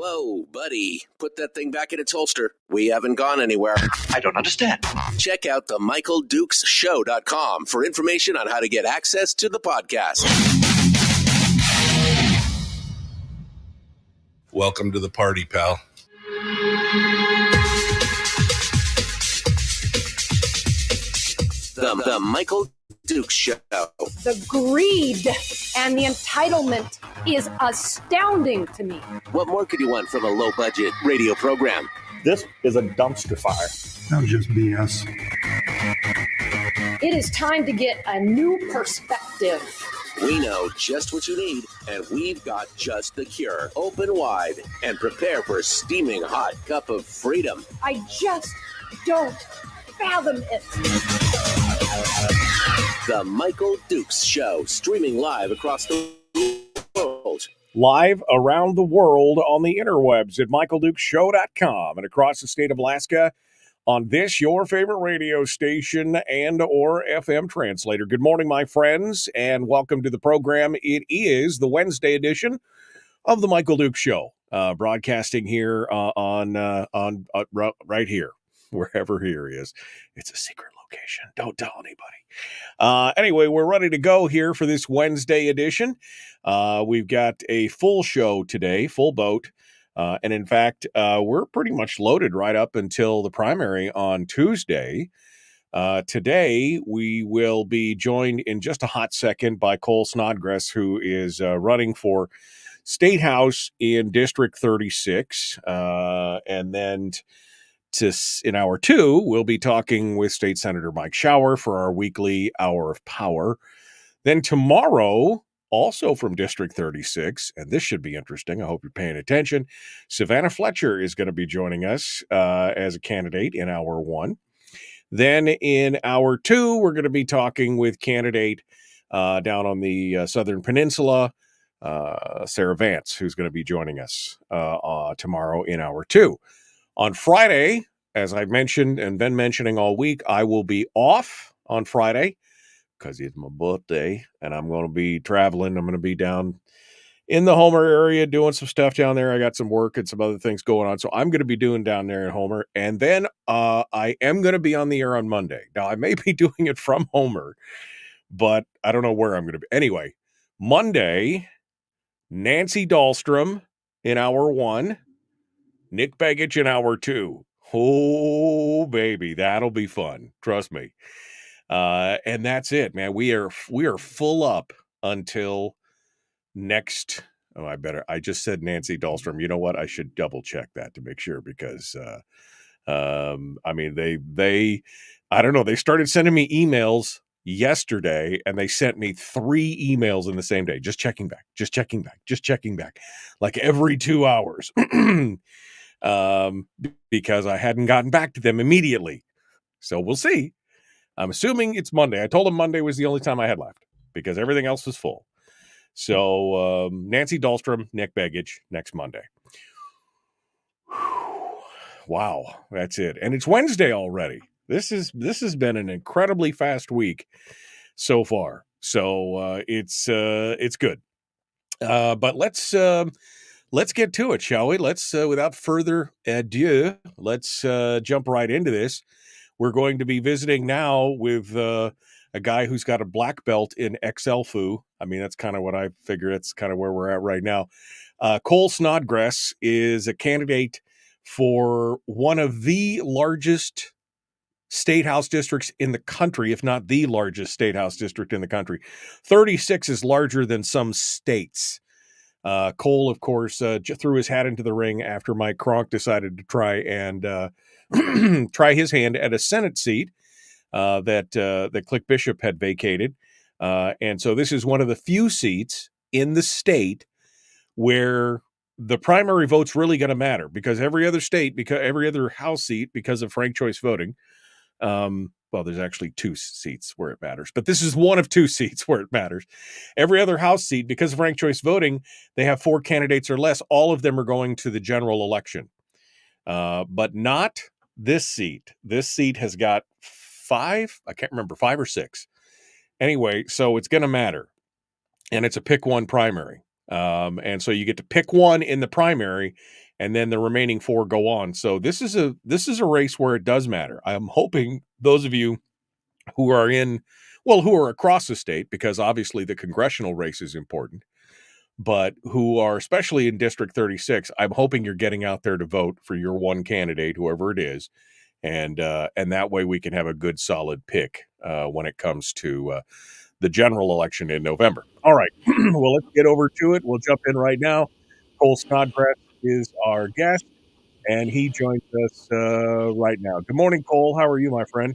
Whoa, buddy. Put that thing back in its holster. We haven't gone anywhere. I don't understand. Check out the MichaelDukesShow.com for information on how to get access to the podcast. Welcome to the party, pal. The Michael Dukes Show. The greed and the entitlement is astounding to me. What more could you want from a low-budget radio program? This is a dumpster fire. That was just BS. It is time to get a new perspective. We know just what you need, and we've got just the cure. Open wide and prepare for a steaming hot cup of freedom. I just don't fathom it. The Michael Dukes Show, streaming live across the world. Live around the world on the interwebs at michaeldukeshow.com and across the state of Alaska on this, your favorite radio station and or FM translator. Good morning, my friends, and welcome to the program. It is the Wednesday edition of the Michael Dukes Show, broadcasting here on right here, wherever here is. It's a secret location. Don't tell anybody. Anyway, we're ready to go here for this Wednesday edition. We've got a full show today, full boat. And in fact, we're pretty much loaded right up until the primary on Tuesday. Today, we will be joined in just a hot second by Cole Snodgress, who is running for State House in District 36. And then in hour two, we'll be talking with State Senator Mike Shower for our weekly Hour of Power. Then tomorrow, also from District 36, and this should be interesting, I hope you're paying attention, Savannah Fletcher is going to be joining us as a candidate in hour one. Then in hour two, we're going to be talking with candidate down on the Southern Peninsula, Sarah Vance, who's going to be joining us tomorrow in hour two. On Friday, as I've mentioned and been mentioning all week, I will be off on Friday because it's my birthday, and I'm going to be traveling. I'm going to be down in the Homer area doing some stuff down there. I got some work and some other things going on, so I'm going to be doing down there in Homer. And then I am going to be on the air on Monday. Now, I may be doing it from Homer, but I don't know where I'm going to be. Anyway, Monday, Nancy Dahlstrom in hour one, Nick Begich in hour two. Oh, baby, that'll be fun. Trust me. And that's it, man. We are full up until next. Oh, I just said Nancy Dahlstrom. You know what? I should double check that to make sure because, I mean, they, I don't know. They started sending me emails yesterday and they sent me 3 emails in the same day. Just checking back, like every 2 hours. Because I hadn't gotten back to them immediately. So we'll see. I'm assuming it's Monday. I told them Monday was the only time I had left because everything else was full. So Nancy Dahlstrom, Nick Begich next Monday. Wow, that's it. And it's Wednesday already. This has been an incredibly fast week so far. So it's good. But let's get to it, shall we? Let's, without further ado, let's jump right into this. We're going to be visiting now with a guy who's got a black belt in XL Fu. I mean, that's kind of what I figure. That's kind of where we're at right now. Cole Snodgress is a candidate for one of the largest state house districts in the country, if not the largest state house district in the country. 36 is larger than some states. Cole, of course, threw his hat into the ring after Mike Cronk decided to try and try his hand at a Senate seat that Click Bishop had vacated. And so this is one of the few seats in the state where the primary vote's really going to matter because every other House seat, because of ranked choice voting, well, there's actually 2 seats where it matters, but this is one of 2 seats where it matters. Every other House seat, because of ranked choice voting, they have 4 candidates or less. All of them are going to the general election, but not this seat. This seat has got 5, I can't remember, 5 or 6. Anyway, so it's going to matter, and it's a pick one primary. And so you get to pick one in the primary, and then the remaining 4 go on. So this is a race where it does matter. I'm hoping those of you who are who are across the state, because obviously the congressional race is important, but who are especially in District 36, I'm hoping you're getting out there to vote for your one candidate, whoever it is, and that way we can have a good solid pick when it comes to the general election in November. All right, well, let's get over to it. We'll jump in right now. Cole Snodgress is our guest, and he joins us right now. Good morning, Cole. How are you, my friend?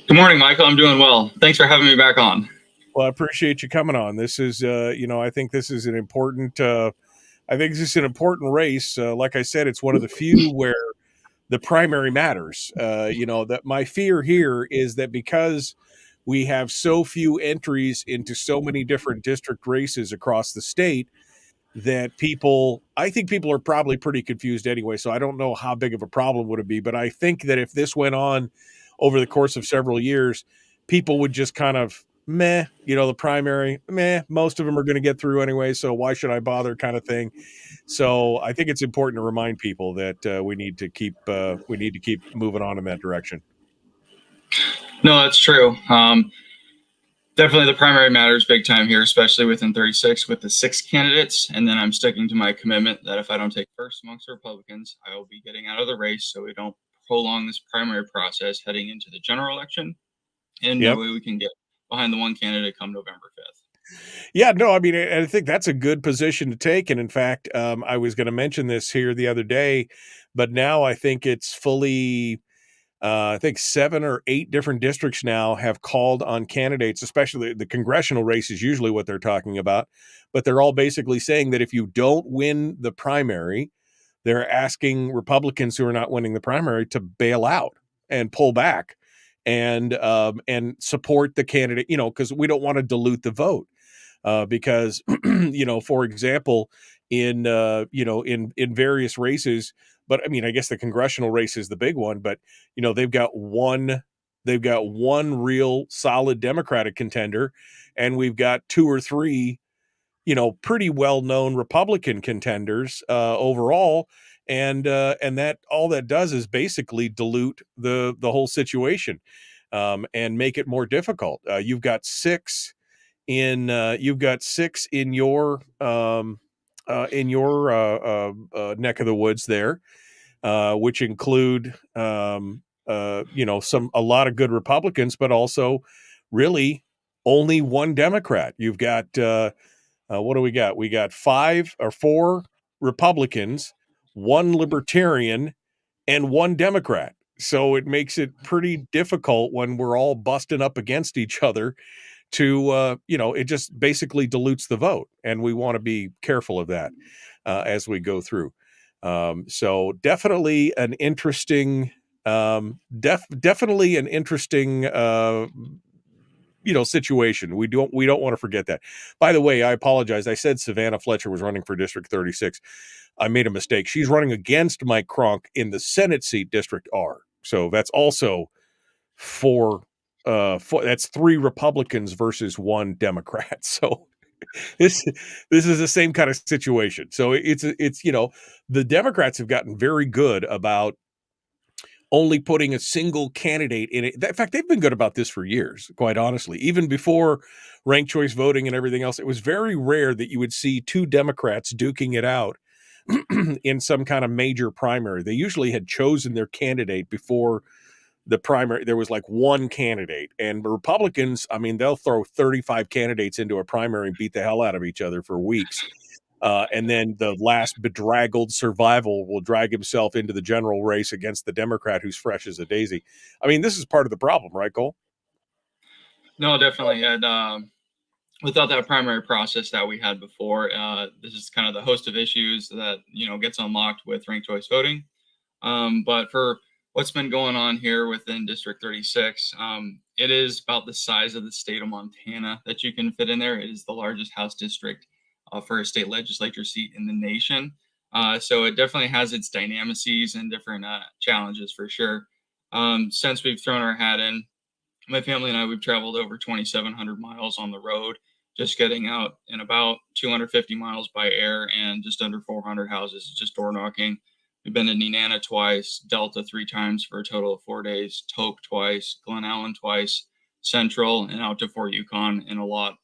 Good morning, Michael. I'm doing well. Thanks for having me back on. Well, I appreciate you coming on. This is, I think this is an important. I think this is an important race. Like I said, it's one of the few where the primary matters. That my fear here is that because we have so few entries into so many different district races across the state, that I think people are probably pretty confused anyway. So I don't know how big of a problem would it be, but I think that if this went on over the course of several years, people would just kind of the primary, most of them are going to get through anyway. So why should I bother, kind of thing. So I think it's important to remind people that we need to keep moving on in that direction. No, that's true. Definitely the primary matters big time here, especially within 36 with the 6 candidates. And then I'm sticking to my commitment that if I don't take first amongst the Republicans, I will be getting out of the race so we don't prolong this primary process heading into the general election. And that way we can get behind the one candidate come November 5th. Yeah, no, I mean, I think that's a good position to take. And in fact, I was going to mention this here the other day, but now I think it's fully, I think 7 or 8 different districts now have called on candidates, especially the congressional race is usually what they're talking about. But they're all basically saying that if you don't win the primary, they're asking Republicans who are not winning the primary to bail out and pull back and support the candidate, because we don't want to dilute the vote. Because, for example, in various races, but I mean, I guess the congressional race is the big one, but, they've got one real solid Democratic contender, and we've got 2 or 3, pretty well-known Republican contenders overall. And that all that does is basically dilute the whole situation and make it more difficult. You've got 6 in your neck of the woods there, which include a lot of good Republicans, but also really only one Democrat. You've got what do we got? We got 5 or 4 Republicans, 1 Libertarian, and 1 Democrat. So it makes it pretty difficult when we're all busting up against each other to, it just basically dilutes the vote. And we want to be careful of that as we go through. So definitely an interesting, situation. We don't want to forget that. By the way, I apologize. I said Savannah Fletcher was running for District 36. I made a mistake. She's running against Mike Cronk in the Senate seat, District R. So that's also 4, that's 3 Republicans versus 1 Democrat. So this is the same kind of situation. So it's the Democrats have gotten very good about only putting a single candidate in it. In fact, they've been good about this for years, quite honestly. Even before ranked choice voting and everything else, it was very rare that you would see 2 Democrats duking it out in some kind of major primary. They usually had chosen their candidate before the primary. There was like 1 candidate, and Republicans, I mean, they'll throw 35 candidates into a primary and beat the hell out of each other for weeks. And then the last bedraggled survival will drag himself into the general race against the Democrat who's fresh as a daisy. I mean, this is part of the problem, right, Cole? No, definitely. And without that primary process that we had before, this is kind of the host of issues that, gets unlocked with ranked choice voting. But for what's been going on here within District 36, it is about the size of the state of Montana that you can fit in there. It is the largest House district for a state legislature seat in the nation. So it definitely has its dynamices and different challenges for sure. Since we've thrown our hat in, my family and I, we've traveled over 2,700 miles on the road just getting out in about 250 miles by air and just under 400 houses, just door knocking. We've been to Nenana twice, Delta 3 times for a total of 4 days, Toke twice, Glen Allen twice, Central, and out to Fort Yukon, and a lot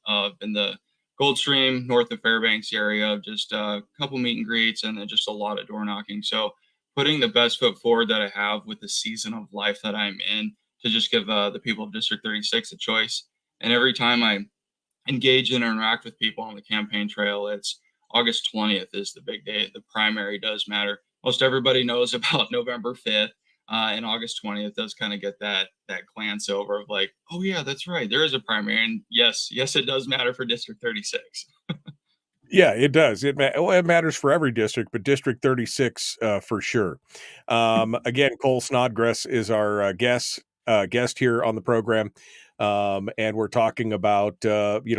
in the Goldstream, north of Fairbanks area, just a couple meet and greets, and then just a lot of door knocking. So putting the best foot forward that I have with the season of life that I'm in to just give the people of District 36 a choice. And every time I engage and interact with people on the campaign trail, it's August 20th is the big day. The primary does matter. Most everybody knows about November 5th. And August 20th does kind of get that glance over of like, oh yeah, that's right, there is a primary, and yes, it does matter for District 36. Yeah, it does. It matters for every district, but District 36 for sure. Again, Cole Snodgress is our guest here on the program, and we're talking about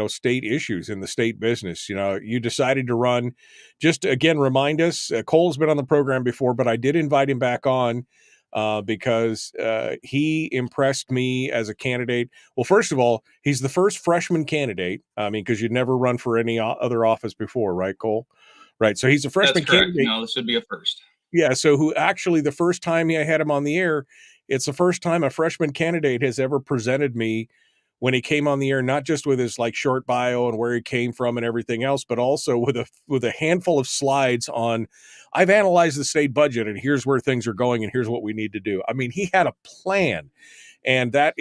state issues in the state business. You decided to run. Just again, remind us. Cole's been on the program before, but I did invite him back on because he impressed me as a candidate. Well, first of all, he's the first freshman candidate. I mean, because you'd never run for any other office before, right, Cole? Right. So he's a freshman candidate. No, this would be a first. Yeah. So who actually the first time I had him on the air, it's the first time a freshman candidate has ever presented me when he came on the air, not just with his like short bio and where he came from and everything else, but also with a handful of slides on, I've analyzed the state budget and here's where things are going and here's what we need to do. I mean, he had a plan, and that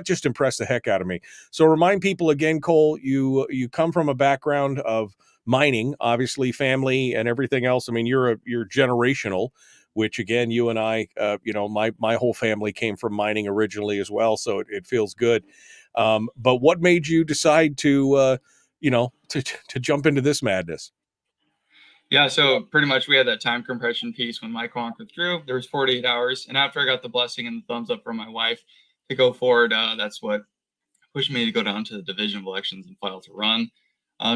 just impressed the heck out of me. So remind people again, Cole, you come from a background of mining, obviously family and everything else. I mean, you're generational, which again, you and I, my whole family came from mining originally as well. So it feels good. But what made you decide to jump into this madness? Yeah, so pretty much we had that time compression piece when Mike Wonk withdrew. There was 48 hours, and after I got the blessing and the thumbs up from my wife to go forward, that's what pushed me to go down to the division of elections and file to run.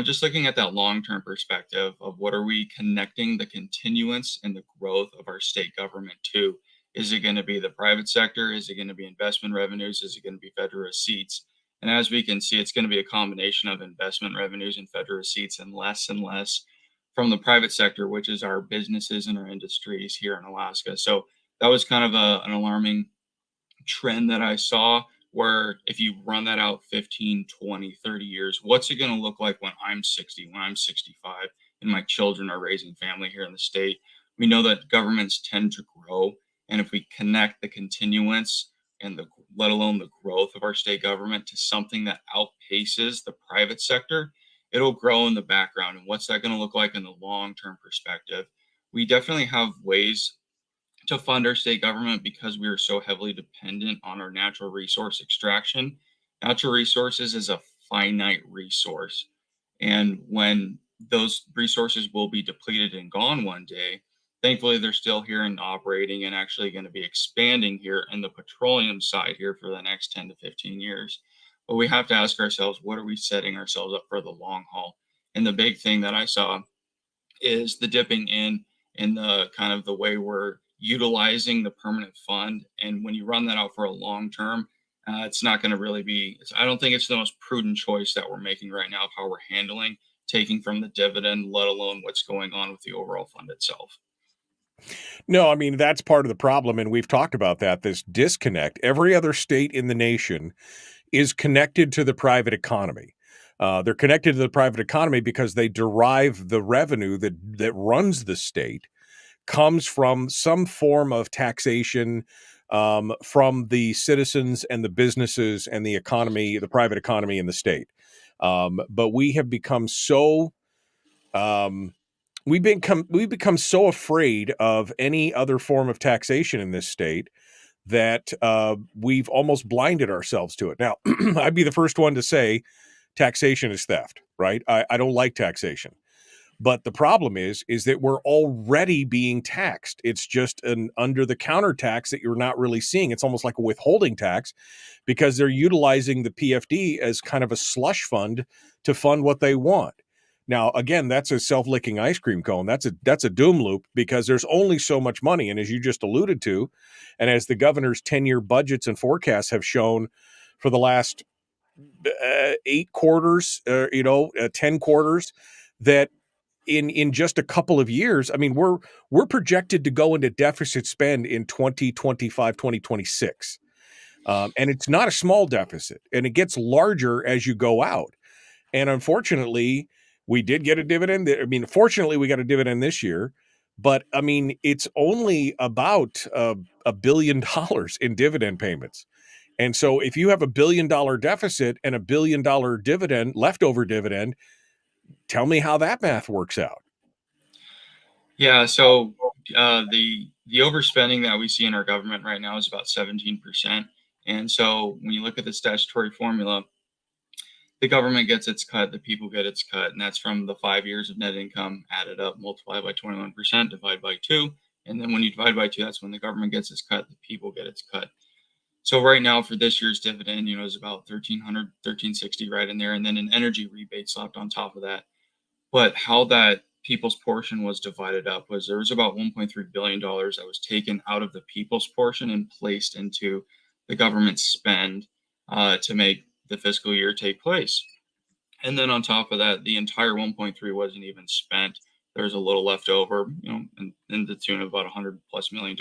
Just looking at that long-term perspective of what are we connecting the continuance and the growth of our state government to? Is it going to be the private sector? Is it going to be investment revenues? Is it going to be federal receipts? And as we can see, it's going to be a combination of investment revenues and federal receipts, and less from the private sector, which is our businesses and our industries here in Alaska. So that was kind of an alarming trend that I saw, where if you run that out 15, 20, 30 years, what's it going to look like when I'm 60, when I'm 65, and my children are raising family here in the state? We know that governments tend to grow. And if we connect the continuance and let alone the growth of our state government to something that outpaces the private sector, it'll grow in the background. And what's that going to look like in the long-term perspective? We definitely have ways to fund our state government because we are so heavily dependent on our natural resource extraction. Natural resources is a finite resource. And when those resources will be depleted and gone one day, thankfully, they're still here and operating and actually going to be expanding here in the petroleum side here for the next 10 to 15 years. But we have to ask ourselves, what are we setting ourselves up for the long haul? And the big thing that I saw is the dipping in the kind of the way we're utilizing the permanent fund. And when you run that out for a long term, it's not going to really be, I don't think it's the most prudent choice that we're making right now of how we're handling taking from the dividend, let alone what's going on with the overall fund itself. No, I mean, that's part of the problem. And we've talked about that, this disconnect. Every other state in the nation is connected to the private economy. They're connected to the private economy because they derive the revenue that runs the state comes from some form of taxation from the citizens and the businesses and the economy, the private economy in the state. But we have become so we've become so afraid of any other form of taxation in this state that we've almost blinded ourselves to it. Now, I'd be the first one to say taxation is theft, right? I don't like taxation. But the problem is that we're already being taxed. It's just an under-the-counter tax that you're not really seeing. It's almost like a withholding tax because they're utilizing the PFD as kind of a slush fund to fund what they want. Now, again, that's a self-licking ice cream cone. That's a doom loop because there's only so much money. And as you just alluded to, and as the governor's 10-year budgets and forecasts have shown for the last 8 quarters, 10 quarters, that in just a couple of years, I mean, we're projected to go into deficit spend in 2025, 2026. And it's not a small deficit, and it gets larger as you go out. And unfortunately, we did get a dividend. Fortunately, we got a dividend this year, but I mean, it's only about $1 billion in dividend payments. And so if you have $1 billion deficit and $1 billion dividend, leftover dividend, tell me how that math works out. Yeah, so the overspending that we see in our government right now is about 17%. And so when you look at the statutory formula, the government gets its cut, the people get its cut, and that's from the 5 years of net income added up, multiplied by 21%, divide by 2. And then when you divide by 2, that's when the government gets its cut, the people get its cut. So right now for this year's dividend, is about $1,300, $1,360 right in there, and then an energy rebate slapped on top of that. But how that people's portion was divided up was there was about $1.3 billion that was taken out of the people's portion and placed into the government spend to make the fiscal year take place. And then on top of that, the entire 1.3 wasn't even spent. There's a little left over, in the tune of about $100+ million.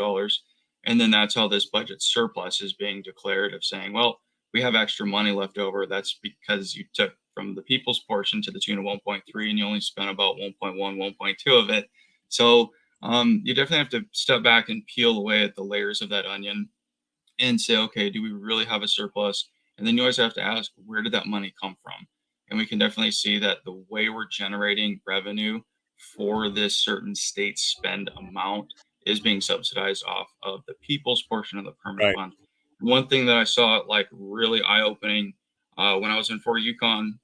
And then that's how this budget surplus is being declared, of saying, well, we have extra money left over. That's because you took from the people's portion to the tune of 1.3 and you only spent about 1.1, 1.2 of it. So you definitely have to step back and peel away at the layers of that onion and say, okay, do we really have a surplus? And then you always have to ask, where did that money come from? And we can definitely see that the way we're generating revenue for this certain state spend amount is being subsidized off of the people's portion of the permanent fund. One thing that I saw really eye-opening when I was in Fort Yukon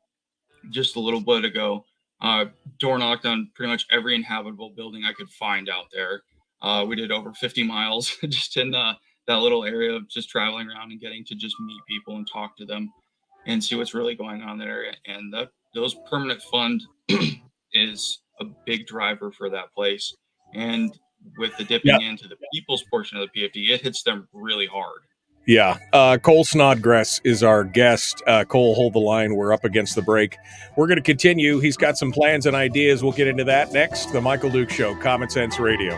just a little bit ago, door knocked on pretty much every inhabitable building I could find out there. We did over 50 miles just in that little area of just traveling around and getting to just meet people and talk to them and see what's really going on in that area. And those permanent fund is a big driver for that place. And with the dipping into the people's portion of the PFD, it hits them really hard. Yeah. Cole Snodgress is our guest. Cole, hold the line. We're up against the break. We're going to continue. He's got some plans and ideas. We'll get into that next. The Michael Duke Show, Common Sense Radio.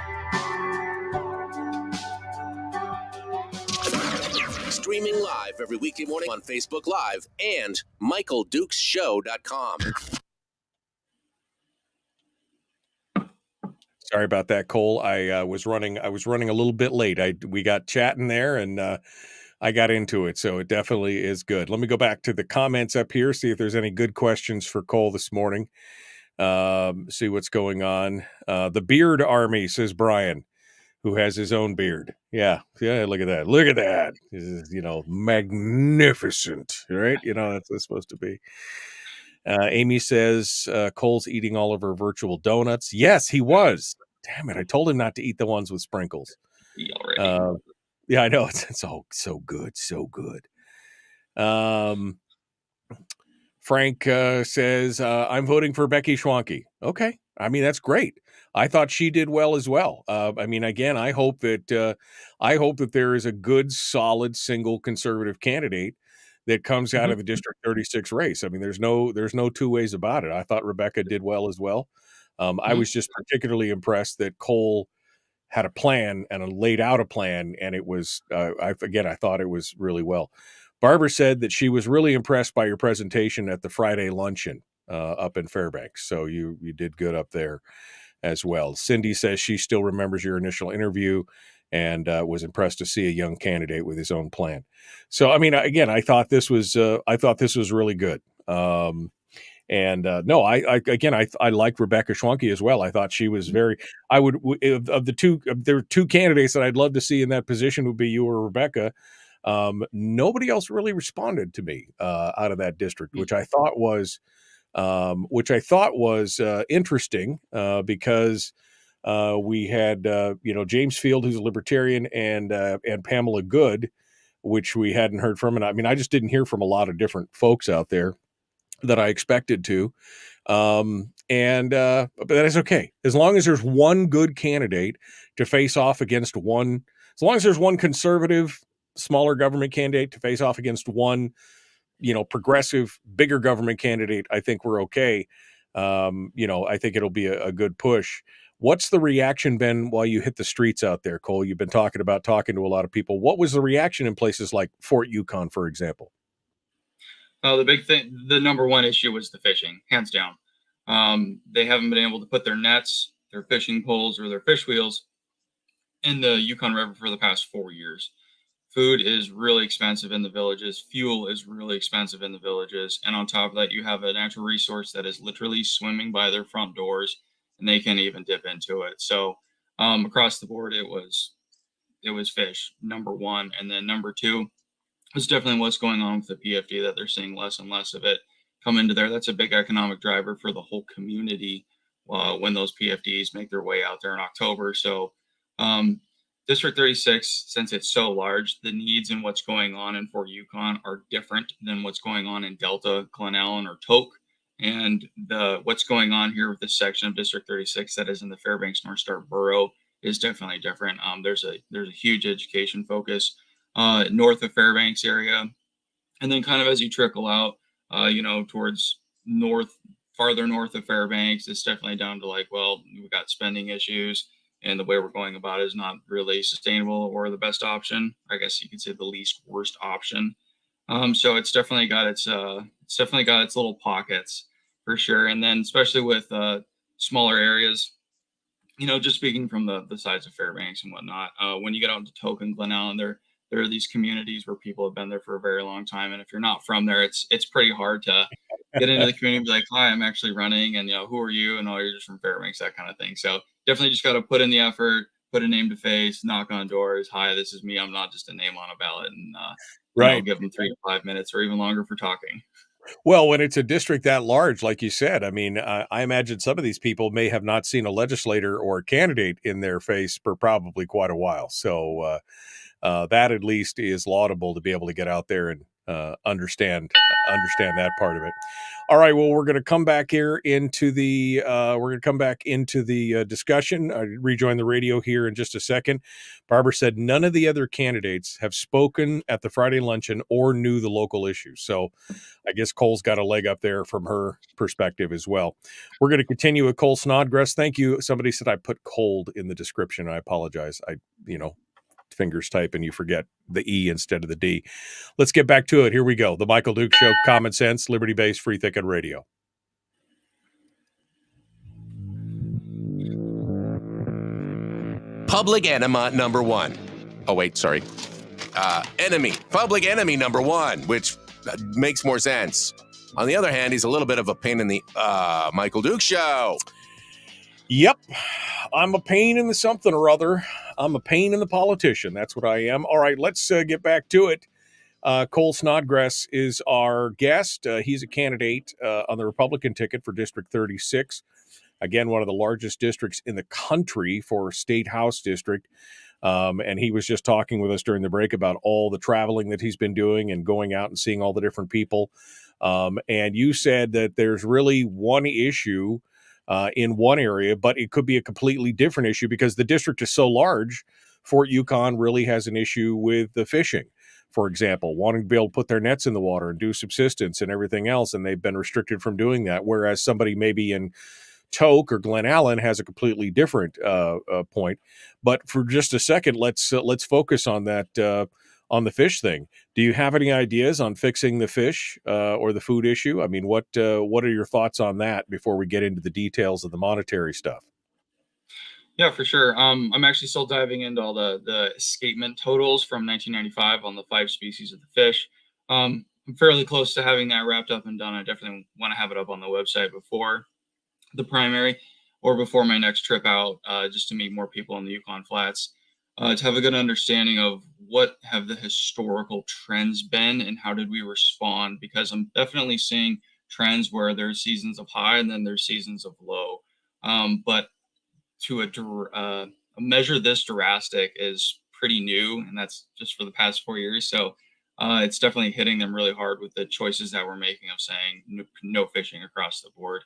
Streaming live every weekday morning on Facebook Live and MichaelDukesShow.com. Sorry about that, Cole. I was running a little bit late. We got chatting there, and I got into it, so it definitely is good. Let me go back to the comments up here, see if there's any good questions for Cole this morning. See what's going on. The Beard Army, says Brian, who has his own beard. Yeah, look at that. Look at that. This is, magnificent, right? That's what it's supposed to be. Amy says Cole's eating all of her virtual donuts. Yes, he was. Damn it. I told him not to eat the ones with sprinkles. Yeah, I know. It's all so good. So good. Frank says, I'm voting for Becky Schwanke. Okay. I mean, that's great. I thought she did well as well. Again, I hope that there is a good, solid, single conservative candidate that comes out of the District 36 race. I mean, there's no two ways about it. I thought Rebecca did well as well. I was just particularly impressed that Cole had a plan and laid out a plan, and it was, I thought it was really well. Barbara said that she was really impressed by your presentation at the Friday luncheon up in Fairbanks. So you did good up there as well. Cindy says she still remembers your initial interview and was impressed to see a young candidate with his own plan. So, I mean, again, I thought this was really good. I like Rebecca Schwanke as well. I thought she was there are two candidates that I'd love to see in that position would be you or Rebecca. Nobody else really responded to me out of that district, which I thought was interesting because we had James Field, who's a libertarian, and Pamela Good, which we hadn't heard from. And I mean, I just didn't hear from a lot of different folks out there that I expected to. But that is okay. As long as there's one good candidate to face off against one, as long as there's one conservative, smaller government candidate to face off against one progressive, bigger government candidate, I think we're okay. I think it'll be a good push. What's the reaction been while you hit the streets out there, Cole? You've been talking to a lot of people. What was the reaction in places like Fort Yukon, for example? The big thing, the number one issue was the fishing, hands down. They haven't been able to put their nets, their fishing poles, or their fish wheels in the Yukon River for the past 4 years. Food is really expensive in the villages. Fuel is really expensive in the villages. And on top of that, you have a natural resource that is literally swimming by their front doors, and they can't even dip into it. So across the board, it was fish, number one. And then number two is definitely what's going on with the PFD, that they're seeing less and less of it come into there. That's a big economic driver for the whole community when those PFDs make their way out there in October. So District 36, since it's so large, the needs and what's going on in Fort Yukon are different than what's going on in Delta, Glen Ellen, or Tok. And what's going on here with this section of District 36 that is in the Fairbanks North Star Borough is definitely different. There's a huge education focus north of Fairbanks area, and then kind of as you trickle out, towards farther north of Fairbanks, it's definitely down to like, well, we've got spending issues, and the way we're going about it is not really sustainable or the best option. I guess you could say the least worst option. So it's definitely got its little pockets for sure. And then especially with smaller areas, just speaking from the sides of Fairbanks and whatnot, when you get out into Tok and Glen Ellen, there are these communities where people have been there for a very long time. And if you're not from there, it's pretty hard to get into the community and be like, hi, I'm actually running. And, who are you? And, oh, you're just from Fairbanks, that kind of thing. So definitely just got to put in the effort, put a name to face, knock on doors. Hi, this is me. I'm not just a name on a ballot. And right. Give them 3 to 5 minutes or even longer for talking. Well, when it's a district that large, like you said, I mean, I imagine some of these people may have not seen a legislator or a candidate in their face for probably quite a while. So that at least is laudable to be able to get out there and understand that part of it. All right. Well, we're going to come back here into the discussion. Rejoin the radio here in just a second. Barbara said none of the other candidates have spoken at the Friday luncheon or knew the local issues. So I guess Cole's got a leg up there from her perspective as well. We're going to continue with Cole Snodgress. Thank you. Somebody said I put cold in the description. I apologize. Fingers type and you forget the E instead of the D. Let's get back to it. Here we go. The Michael Duke Show, Common Sense, Liberty-Based, Free Thinking Radio. Public enema number one. Oh, wait, sorry. Public enemy number one, which makes more sense. On the other hand, he's a little bit of a pain in the Michael Duke Show. Yep. I'm a pain in the something or other. I'm a pain in the politician. That's what I am. All right, let's get back to it. Cole Snodgress is our guest. He's a candidate on the Republican ticket for District 36. Again, one of the largest districts in the country for state House district. And he was just talking with us during the break about all the traveling that he's been doing and going out and seeing all the different people. And you said that there's really one issue in one area, but it could be a completely different issue because the district is so large. Fort Yukon really has an issue with the fishing, for example, wanting to be able to put their nets in the water and do subsistence and everything else, and they've been restricted from doing that, whereas somebody maybe in Tok or Glen Ellen has a completely different point. But for just a second, let's focus on that on the fish thing. Do you have any ideas on fixing the fish or the food issue? I mean, what are your thoughts on that before we get into the details of the monetary stuff? Yeah, for sure. I'm actually still diving into all the escapement totals from 1995 on the 5 species of the fish. I'm fairly close to having that wrapped up and done. I definitely want to have it up on the website before the primary or before my next trip out, just to meet more people in the Yukon Flats, to have a good understanding of what have the historical trends been and how did we respond, because I'm definitely seeing trends where there's seasons of high and then there's seasons of low. But to a measure this drastic is pretty new, and that's just for the past 4 years. So it's definitely hitting them really hard with the choices that we're making of saying no fishing across the board.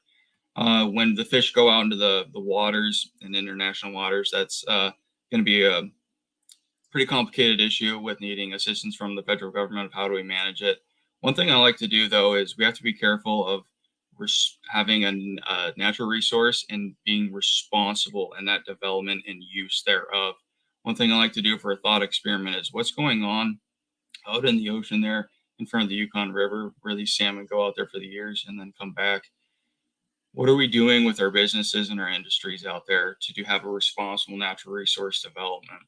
When the fish go out into the waters and international waters, that's going to be a pretty complicated issue with needing assistance from the federal government of how do we manage it. One thing I like to do, though, is we have to be careful of having a natural resource and being responsible in that development and use thereof. One thing I like to do for a thought experiment is what's going on out in the ocean there in front of the Yukon River, where these salmon go out there for the years and then come back. What are we doing with our businesses and our industries out there to have a responsible natural resource development?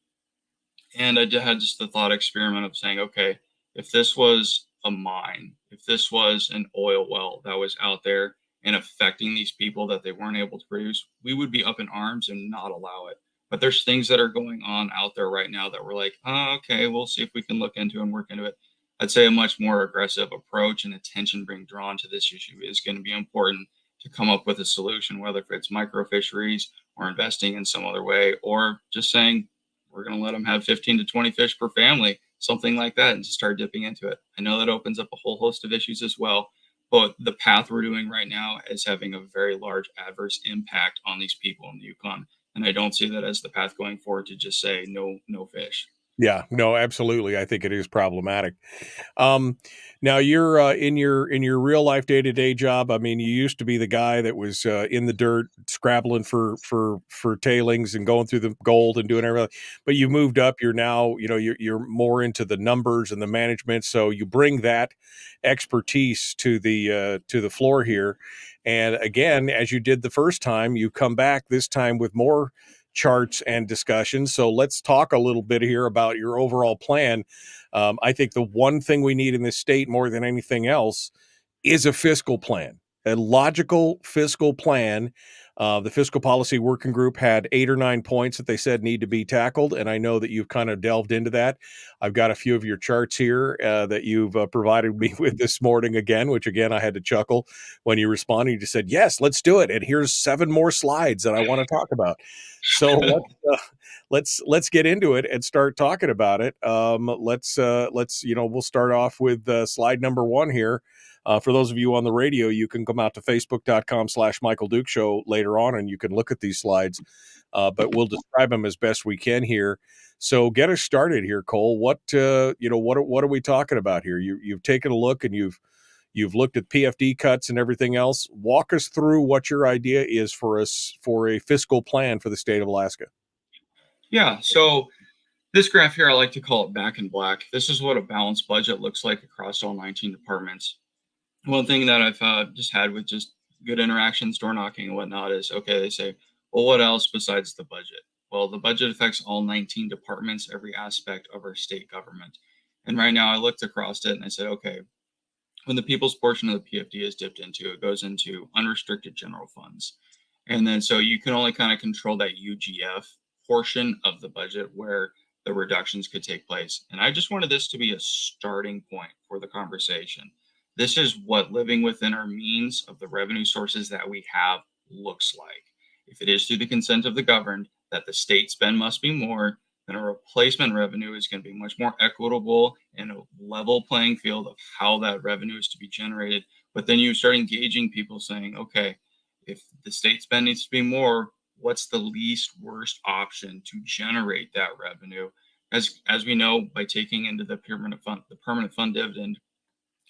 And I had just the thought experiment of saying, okay, if this was a mine, if this was an oil well that was out there and affecting these people that they weren't able to produce, we would be up in arms and not allow it. But there's things that are going on out there right now that we're like, oh, okay, we'll see if we can look into and work into it. I'd say a much more aggressive approach and attention being drawn to this issue is going to be important to come up with a solution, whether it's microfisheries or investing in some other way, or just saying we're going to let them have 15 to 20 fish per family, something like that, and just start dipping into it. I know that opens up a whole host of issues as well, but the path we're doing right now is having a very large adverse impact on these people in the Yukon. And I don't see that as the path going forward to just say no fish. Yeah, no, absolutely. I think it is problematic. Now you're in your real life day-to-day job. I mean, you used to be the guy that was in the dirt scrabbling for tailings and going through the gold and doing everything. But you moved up. You're now, you're more into the numbers and the management. So you bring that expertise to the floor here. And again, as you did the first time, you come back this time with more charts and discussions. So let's talk a little bit here about your overall plan. I think the one thing we need in this state more than anything else is a fiscal plan, a logical fiscal plan. The fiscal policy working group had 8 or 9 points that they said need to be tackled. And I know that you've kind of delved into that. I've got a few of your charts here that you've provided me with this morning again, which again, I had to chuckle when you responded. You just said, yes, let's do it. And here's 7 more slides that I want to talk about. So let's get into it and start talking about it. Let's we'll start off with slide number 1 here. For those of you on the radio, you can come out to facebook.com/Michael Duke Show later on, and you can look at these slides, but we'll describe them as best we can here. So get us started here, Cole. What are we talking about here? You've taken a look and you've looked at PFD cuts and everything else. Walk us through what your idea is for us for a fiscal plan for the state of Alaska. Yeah. So this graph here, I like to call it back in black. This is what a balanced budget looks like across all 19 departments. One thing that I've just had with just good interactions, door knocking and whatnot is, okay, they say, well, what else besides the budget? Well, the budget affects all 19 departments, every aspect of our state government. And right now I looked across it and I said, okay, when the people's portion of the PFD is dipped into, it goes into unrestricted general funds. And then so you can only kind of control that UGF portion of the budget where the reductions could take place. And I just wanted this to be a starting point for the conversation. This is what living within our means of the revenue sources that we have looks like. If it is through the consent of the governed that the state spend must be more, then a replacement revenue is going to be much more equitable and a level playing field of how that revenue is to be generated. But then you start engaging people saying, okay, if the state spend needs to be more, what's the least worst option to generate that revenue? As we know, by taking into the permanent fund dividend,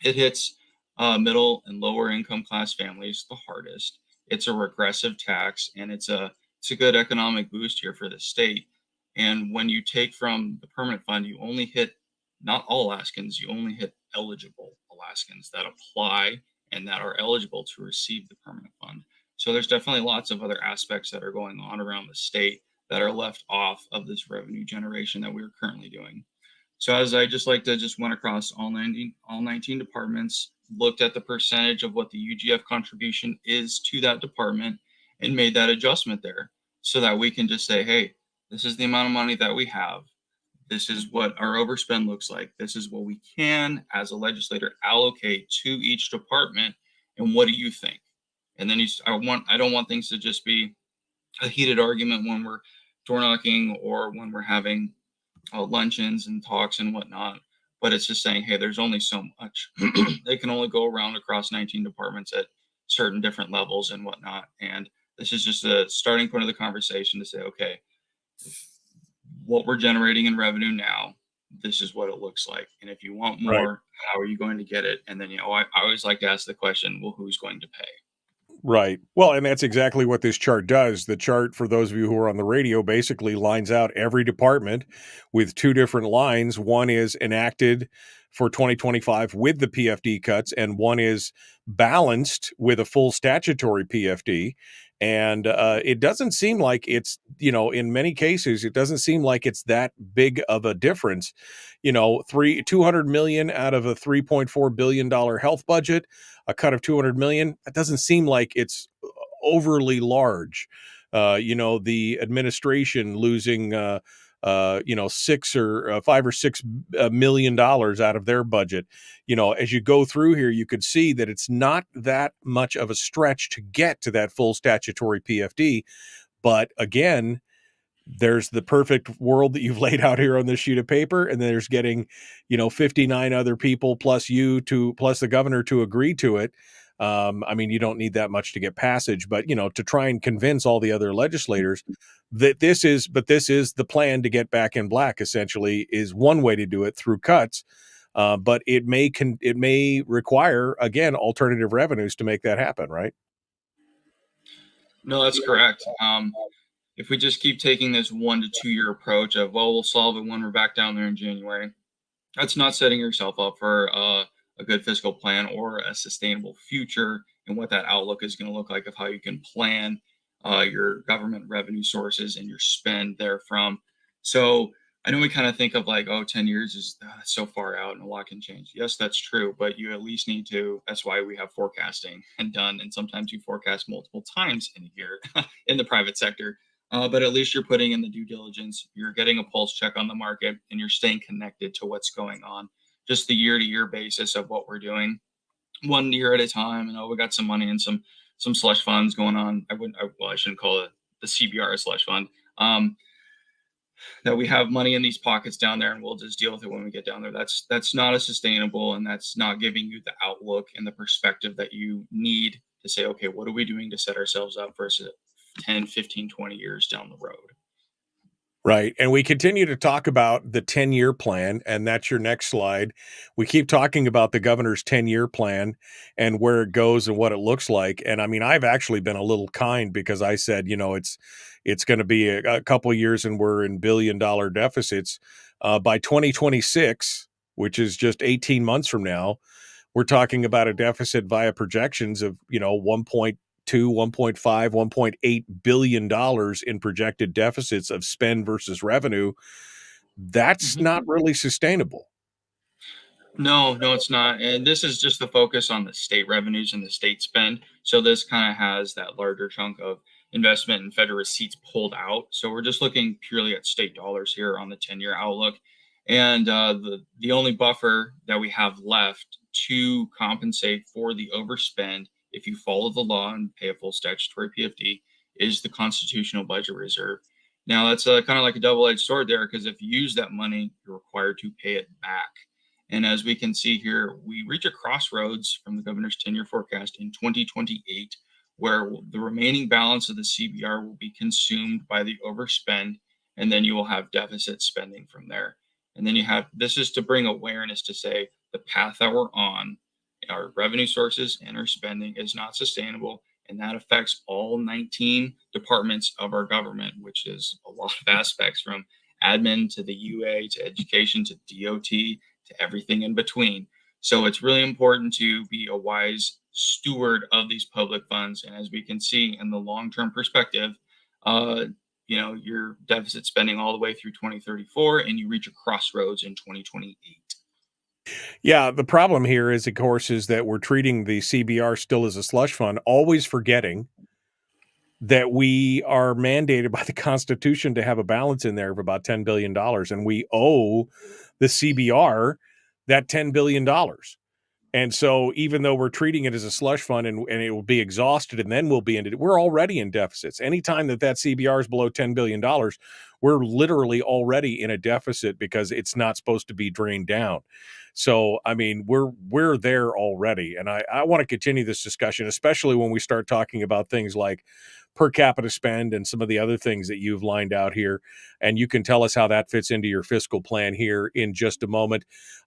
it hits middle and lower income class families the hardest. It's a regressive tax, and it's a good economic boost here for the state. And when you take from the permanent fund, you only hit not all Alaskans, you only hit eligible Alaskans that apply and that are eligible to receive the permanent fund. So there's definitely lots of other aspects that are going on around the state that are left off of this revenue generation that we're currently doing. So as I just went across all 19 departments, looked at the percentage of what the UGF contribution is to that department and made that adjustment there so that we can just say, hey, this is the amount of money that we have. This is what our overspend looks like. This is what we can, as a legislator, allocate to each department. And what do you think? And then I don't want things to just be a heated argument when we're door knocking or when we're having luncheons and talks and whatnot. But it's just saying, hey, there's only so much. They can only go around across 19 departments at certain different levels and whatnot. And this is just a starting point of the conversation to say, okay, what we're generating in revenue now, this is what it looks like. And if you want Right. more, how are you going to get it? And then, I always like to ask the question, well, who's going to pay? Right. Well, and that's exactly what this chart does. The chart, for those of you who are on the radio, basically lines out every department with two different lines. One is enacted for 2025 with the PFD cuts, and one is balanced with a full statutory PFD. And it doesn't seem like it's, in many cases, it doesn't seem like it's that big of a difference. 200 million out of a $3.4 billion health budget, a cut of 200 million, that doesn't seem like it's overly large. The administration losing six or $5 or $6 million out of their budget. As you go through here, you could see that it's not that much of a stretch to get to that full statutory PFD. But again, there's the perfect world that you've laid out here on this sheet of paper, and there's getting 59 other people plus the governor to agree to it. You don't need that much to get passage, but to try and convince all the other legislators that this is the plan to get back in black, essentially, is one way to do it, through cuts. But it may require, again, alternative revenues to make that happen, right? No, that's correct. If we just keep taking this 1 to 2 year approach of, well, we'll solve it when we're back down there in January, that's not setting yourself up for a good fiscal plan or a sustainable future, and what that outlook is going to look like of how you can plan your government revenue sources and your spend therefrom. So I know we kind of think of like, 10 years is so far out and a lot can change. Yes, that's true, but you at least need to, that's why we have forecasting and sometimes you forecast multiple times in a year in the private sector. But at least you're putting in the due diligence, you're getting a pulse check on the market, and you're staying connected to what's going on. Just the year-to-year basis of what we're doing, 1 year at a time. And we got some money and some slush funds going on. I shouldn't call it the CBR a slush fund. That we have money in these pockets down there, and we'll just deal with it when we get down there. That's not as sustainable, and that's not giving you the outlook and the perspective that you need to say, okay, what are we doing to set ourselves up for 10, 15, 20 years down the road? Right. And we continue to talk about the 10-year plan, and that's your next slide. We keep talking about the governor's 10-year plan and where it goes and what it looks like. And I've actually been a little kind, because I said, it's going to be a couple of years and we're in billion-dollar deficits. By 2026, which is just 18 months from now, we're talking about a deficit via projections of, 1.2, 1.5, $1.8 billion in projected deficits of spend versus revenue. That's not really sustainable. No, it's not. And this is just the focus on the state revenues and the state spend. So this kind of has that larger chunk of investment and federal receipts pulled out. So we're just looking purely at state dollars here on the 10-year outlook. And the only buffer that we have left to compensate for the overspend, if you follow the law and pay a full statutory PFD, is the constitutional budget reserve. Now, that's kind of like a double-edged sword there, because if you use that money, you're required to pay it back. And as we can see here, we reach a crossroads from the governor's 10-year forecast in 2028, where the remaining balance of the CBR will be consumed by the overspend, and then you will have deficit spending from there. And then this is to bring awareness to say the path that we're on, our revenue sources and our spending, is not sustainable. And that affects all 19 departments of our government, which is a lot of aspects, from admin to the UA to education to DOT to everything in between. So it's really important to be a wise steward of these public funds. And as we can see in the long-term perspective, your deficit spending all the way through 2034, and you reach a crossroads in 2028. Yeah, the problem here is, of course, is that we're treating the CBR still as a slush fund, always forgetting that we are mandated by the Constitution to have a balance in there of about $10 billion, and we owe the CBR that $10 billion. And so even though we're treating it as a slush fund and it will be exhausted and then we'll be in it, we're already in deficits. Anytime that CBR is below $10 billion, we're literally already in a deficit, because it's not supposed to be drained down. So, we're there already. And I want to continue this discussion, especially when we start talking about things like per capita spend and some of the other things that you've lined out here. And you can tell us how that fits into your fiscal plan here in just a moment.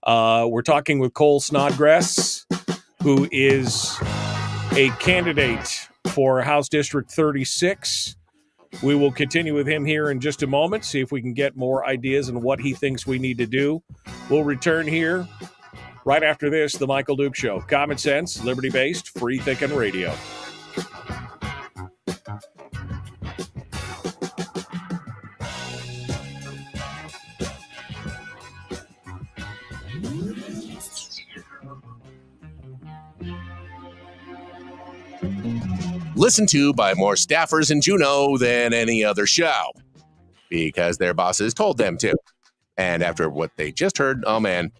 We're talking with Cole Snodgress, who is a candidate for House District 36. We will continue with him here in just a moment, see if we can get more ideas on what he thinks we need to do. We'll return here right after this, The Michael Duke Show. Common sense, liberty-based, free-thinking radio. Listened to by more staffers in Juneau than any other show because their bosses told them to. And after what they just heard, oh man,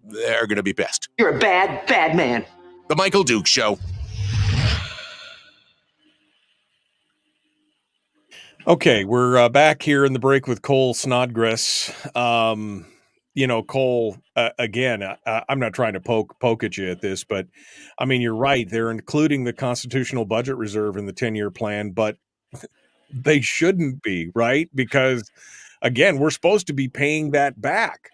they're going to be pissed. You're a bad, bad man. The Michael Duke Show. Okay, we're back here in the break with Cole Snodgress. Cole, again, I'm not trying to poke at you at this, but I mean, you're right. They're including the constitutional budget reserve in the 10-year plan, but they shouldn't be, right? Because, again, we're supposed to be paying that back.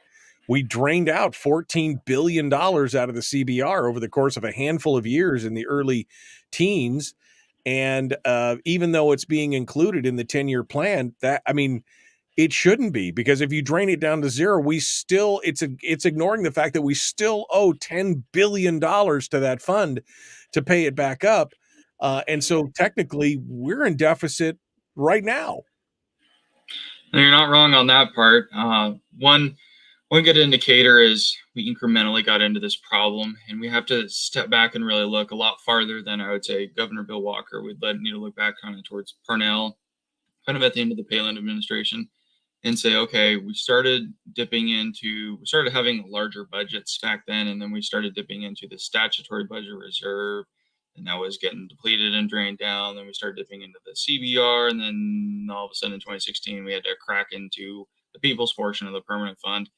We drained out $14 billion out of the CBR over the course of a handful of years in the early teens. And even though it's being included in the 10-year plan, it shouldn't be, because if you drain it down to zero, it's ignoring the fact that we still owe $10 billion to that fund to pay it back up. And so technically we're in deficit right now. No, you're not wrong on that part. One good indicator is we incrementally got into this problem, and we have to step back and really look a lot farther than I would say Governor Bill Walker. We'd need to look back kind of towards Parnell, kind of at the end of the Palin administration, and say, okay, we started having larger budgets back then, and then we started dipping into the statutory budget reserve, and that was getting depleted and drained down. Then we started dipping into the CBR, and then all of a sudden in 2016, we had to crack into the people's portion of the permanent fund.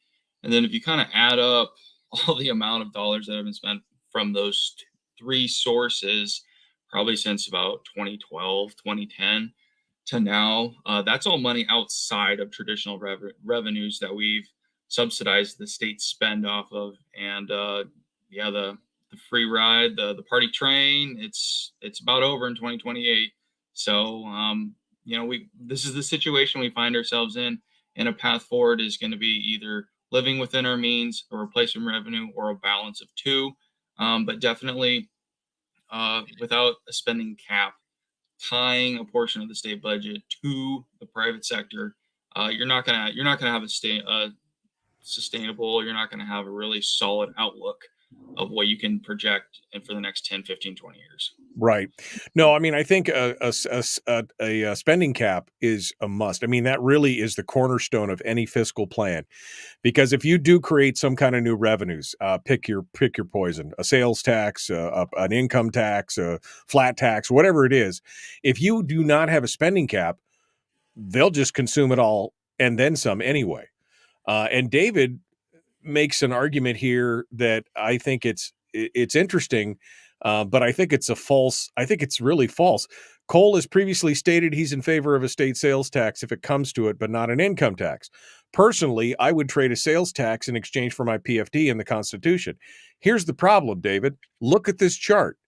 And then if you kind of add up all the amount of dollars that have been spent from those three sources, probably since about 2012, 2010 to now, that's all money outside of traditional revenues that we've subsidized the state spend off of. And the free ride, the party train, it's about over in 2028. So, this is the situation we find ourselves in, and a path forward is going to be either living within our means, a replacement revenue, or a balance of two. But definitely without a spending cap, tying a portion of the state budget to the private sector, you're not gonna have a sustainable, you're not going to have a really solid outlook of what you can project for the next 10, 15, 20 years. Right. No, I mean, I think a spending cap is a must. I mean, that really is the cornerstone of any fiscal plan, because if you do create some kind of new revenues, pick your poison, a sales tax, an income tax, a flat tax, whatever it is, if you do not have a spending cap, they'll just consume it all and then some anyway. And David makes an argument here that I think it's interesting, but I think it's really false. Cole has previously stated he's in favor of a state sales tax if it comes to it, but not an income tax. Personally, I would trade a sales tax in exchange for my PFD in the Constitution. Here's the problem, David. Look at this chart.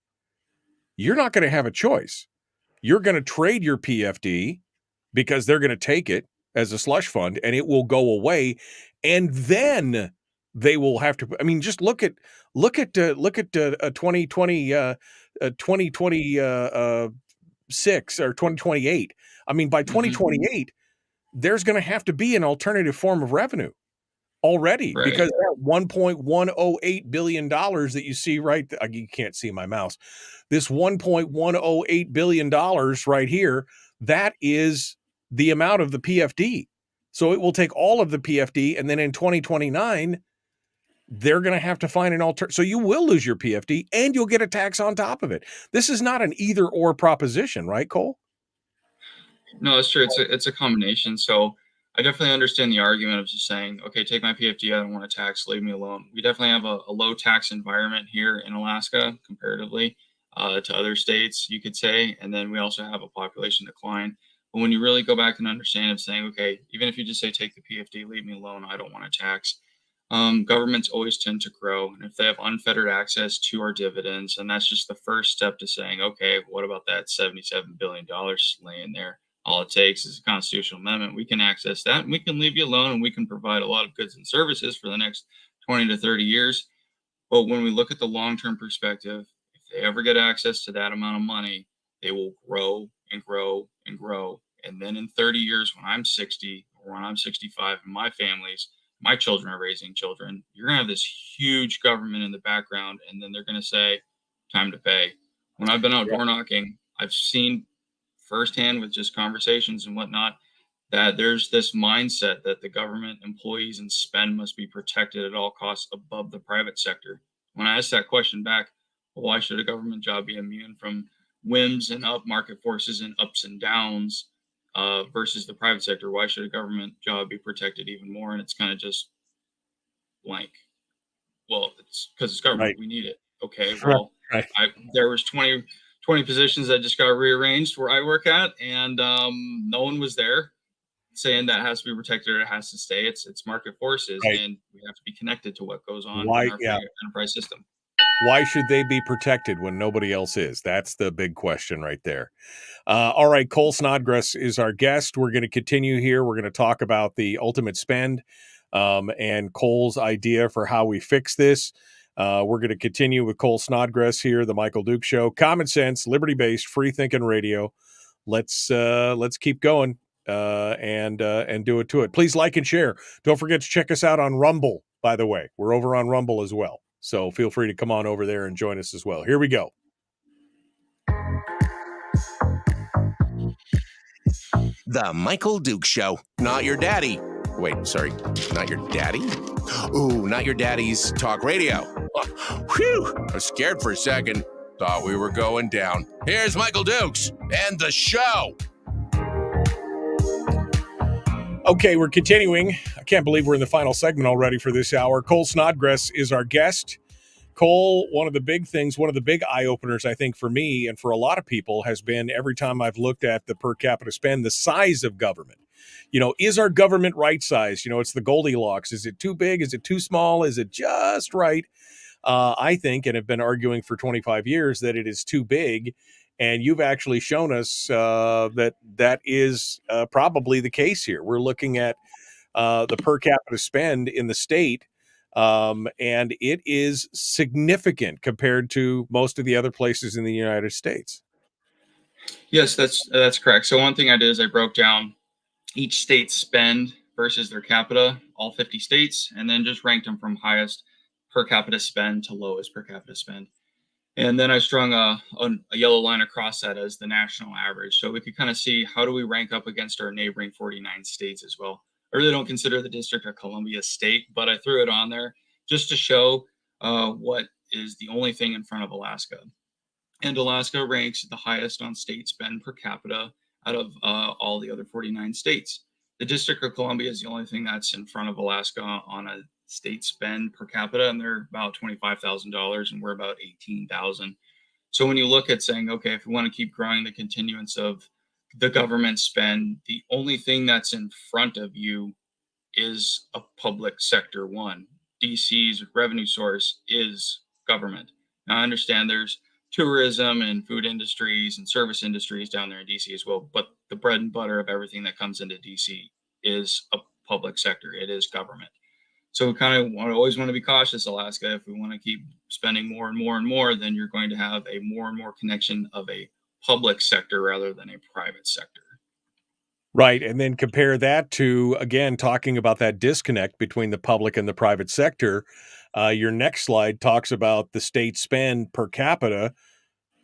You're not going to have a choice. You're going to trade your PFD because they're going to take it as a slush fund and it will go away. And then they will have to, I mean, just look at 2026 or 2028. I mean, by 2028, there's going to have to be an alternative form of revenue already, right? Because that $1.108 billion that you see right, you can't see my mouse, this $1.108 billion right here, that is the amount of the PFD. So it will take all of the PFD, and then in 2029, they're going to have to find an alternative. So you will lose your PFD and you'll get a tax on top of it. This is not an either or proposition, right, Cole? No, it's true. It's a combination. So I definitely understand the argument of just saying, okay, take my PFD. I don't want to tax, leave me alone. We definitely have a low tax environment here in Alaska comparatively. to other states, you could say. And then we also have a population decline. But when you really go back and understand and saying, okay, even if you just say take the PFD, leave me alone, I don't want to tax. Governments always tend to grow. And if they have unfettered access to our dividends, and that's just the first step to saying, okay, what about that $77 billion laying there? All it takes is a constitutional amendment. We can access that and we can leave you alone and we can provide a lot of goods and services for the next 20 to 30 years. But when we look at the long-term perspective, if they ever get access to that amount of money, they will grow and grow and grow. And then in 30 years, when I'm 60 or when I'm 65 and my children are raising children, you're going to have this huge government in the background. And then they're going to say, time to pay. When I've been out door knocking, I've seen firsthand with just conversations and whatnot, that there's this mindset that the government employees and spend must be protected at all costs above the private sector. When I asked that question back, well, why should a government job be immune from whims and up market forces and ups and downs versus the private sector? Why should a government job be protected even more? And it's kind of just blank. Well, it's because it's government. Right. We need it. Okay. Well, Right. there was 20 positions that just got rearranged where I work at, and no one was there saying that has to be protected or it has to stay. It's market forces, Right. and we have to be connected to what goes on Why- in our yeah. free enterprise system. Why should they be protected when nobody else is? That's the big question right there. All right, Cole Snodgress is our guest. We're going to continue here. We're going to talk about the ultimate spend and Cole's idea for how we fix this. We're going to continue with Cole Snodgress here, the Michael Duke Show. Common sense, liberty-based, free-thinking radio. Let's keep going and do it to it. Please like and share. Don't forget to check us out on Rumble, by the way. We're over on Rumble as well. So feel free to come on over there and join us as well. Here we go. The Michael Duke Show. Not your daddy. Wait, sorry. Not your daddy? Ooh, not your daddy's talk radio. Whew. I was scared for a second. Thought we were going down. Here's Michael Dukes and the show. Okay, we're continuing. I can't believe we're in the final segment already for this hour. Cole Snodgress is our guest. Cole, one of the big things, one of the big eye-openers, I think, for me and for a lot of people has been every time I've looked at the per capita spend, the size of government. You know, is our government right-sized? You know, it's the Goldilocks. Is it too big? Is it too small? Is it just right? I think, and have been arguing for 25 years, that it is too big. And you've actually shown us that is probably the case here. We're looking at the per capita spend in the state, and it is significant compared to most of the other places in the United States. Yes, that's correct. So one thing I did is I broke down each state's spend versus their capita, all 50 states, and then just ranked them from highest per capita spend to lowest per capita spend. And then I strung a yellow line across that as the national average. So we could kind of see how do we rank up against our neighboring 49 states as well. I really don't consider the District of Columbia state, but I threw it on there just to show what is the only thing in front of Alaska. And Alaska ranks the highest on state spend per capita out of all the other 49 states. The District of Columbia is the only thing that's in front of Alaska on a state spend per capita, and they're about $25,000 and we're about 18,000. So when you look at saying, okay, if we want to keep growing the continuance of the government spend, the only thing that's in front of you is a public sector one. DC's revenue source is government. Now I understand there's tourism and food industries and service industries down there in DC as well, but the bread and butter of everything that comes into DC is a public sector. It is government. So we kind of always want to be cautious, Alaska. If we want to keep spending more and more and more, then you're going to have a more and more connection of a public sector rather than a private sector. Right. And then compare that to, again, talking about that disconnect between the public and the private sector. Your next slide talks about the state spend per capita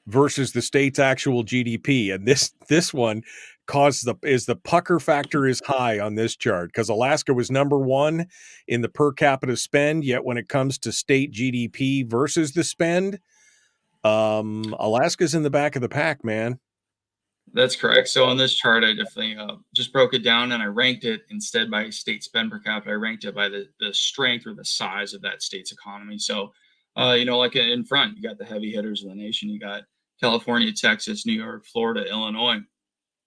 versus the state's actual GDP. And this one the pucker factor is high on this chart because Alaska was number one in the per capita spend. Yet when it comes to state GDP versus the spend, Alaska's in the back of the pack, man. That's correct. So on this chart, I definitely just broke it down and I ranked it instead by state spend per capita. I ranked it by the strength or the size of that state's economy. So, like in front, you got the heavy hitters of the nation. You got California, Texas, New York, Florida, Illinois.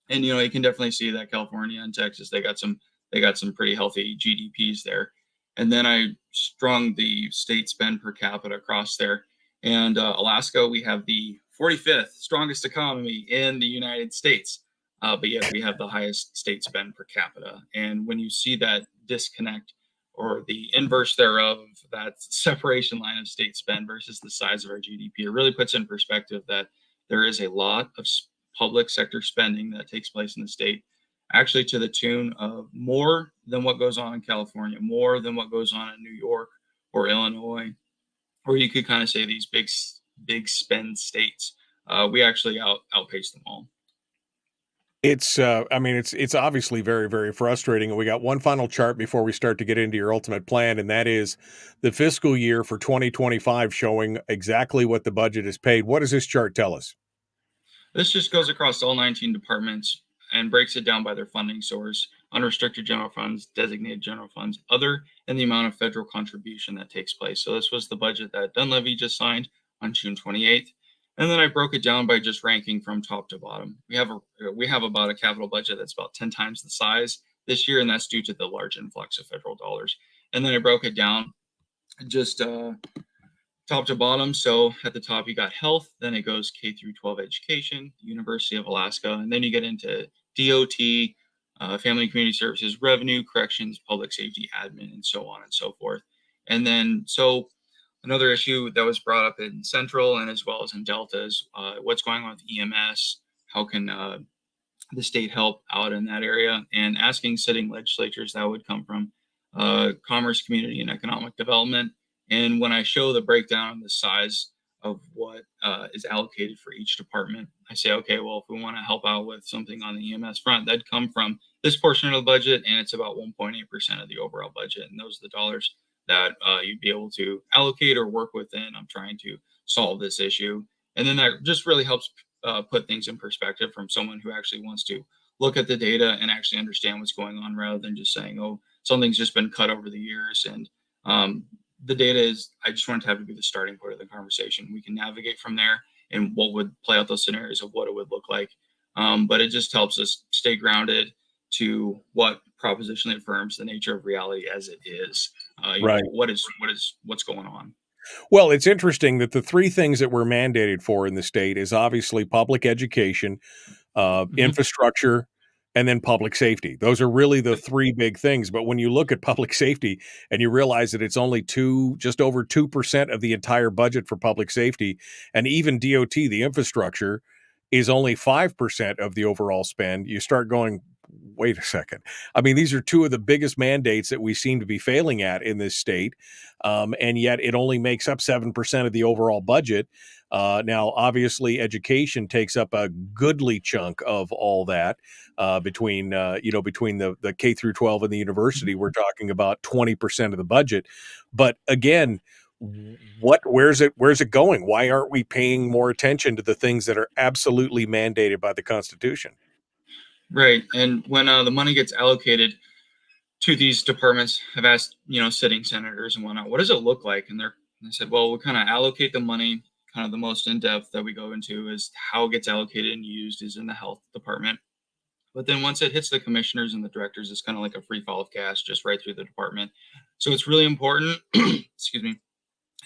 And you can definitely see that California and Texas, they got some pretty healthy GDPs there. And then I strung the state spend per capita across there. And Alaska, we have the 45th strongest economy in the United States, but yet we have the highest state spend per capita. And when you see that disconnect, or the inverse thereof, that separation line of state spend versus the size of our GDP, it really puts in perspective that there is a lot of public sector spending that takes place in the state, actually to the tune of more than what goes on in California, more than what goes on in New York or Illinois, or you could kind of say these big spend states. We actually outpace them all. It's it's obviously very, very frustrating. And we got one final chart before we start to get into your ultimate plan, and that is the fiscal year for 2025 showing exactly what the budget is paid. What does this chart tell us? This just goes across all 19 departments and breaks it down by their funding source: unrestricted general funds, designated general funds, other, and the amount of federal contribution that takes place. So this was the budget that Dunleavy just signed on June 28th. And then I broke it down by just ranking from top to bottom. We have about a capital budget that's about 10 times the size this year, and that's due to the large influx of federal dollars. And then I broke it down just top to bottom. So at the top, you got health, then it goes K through 12 education, University of Alaska, and then you get into DOT, family and community services, revenue, corrections, public safety, admin, and so on and so forth. And then, so another issue that was brought up in Central and as well as in Delta is what's going on with EMS. How can the state help out in that area? And asking sitting legislatures, that would come from Commerce, Community, and Economic Development. And when I show the breakdown, the size of what is allocated for each department, I say, okay, well, if we want to help out with something on the EMS front, that'd come from this portion of the budget, and it's about 1.8% of the overall budget. And those are the dollars that you'd be able to allocate or work within. I'm trying to solve this issue. And then that just really helps put things in perspective from someone who actually wants to look at the data and actually understand what's going on, rather than just saying, oh, something's just been cut over the years. And the data is, I just want to have to be the starting point of the conversation. We can navigate from there and what would play out those scenarios of what it would look like. But it just helps us stay grounded to what propositionally affirms the nature of reality as it is. Right. What's going on. Well, it's interesting that the three things that we're mandated for in the state is obviously public education, infrastructure, and then public safety. Those are really the three big things. But when you look at public safety and you realize that it's only just over 2% of the entire budget for public safety, and even DOT, the infrastructure, is only 5% of the overall spend, you start going, wait a second. I mean, these are two of the biggest mandates that we seem to be failing at in this state, and yet it only makes up 7% of the overall budget. Now, obviously, education takes up a goodly chunk of all that. Between the K through 12 and the university, we're talking about 20% of the budget. But again, where's it going? Why aren't we paying more attention to the things that are absolutely mandated by the Constitution? Right. And when the money gets allocated to these departments, I've asked, sitting senators and whatnot, what does it look like? And they said, well, we kind of allocate the money. Kind of the most in-depth that we go into is how it gets allocated and used is in the health department. But then once it hits the commissioners and the directors, it's kind of like a free fall of cash just right through the department. So it's really important, excuse me,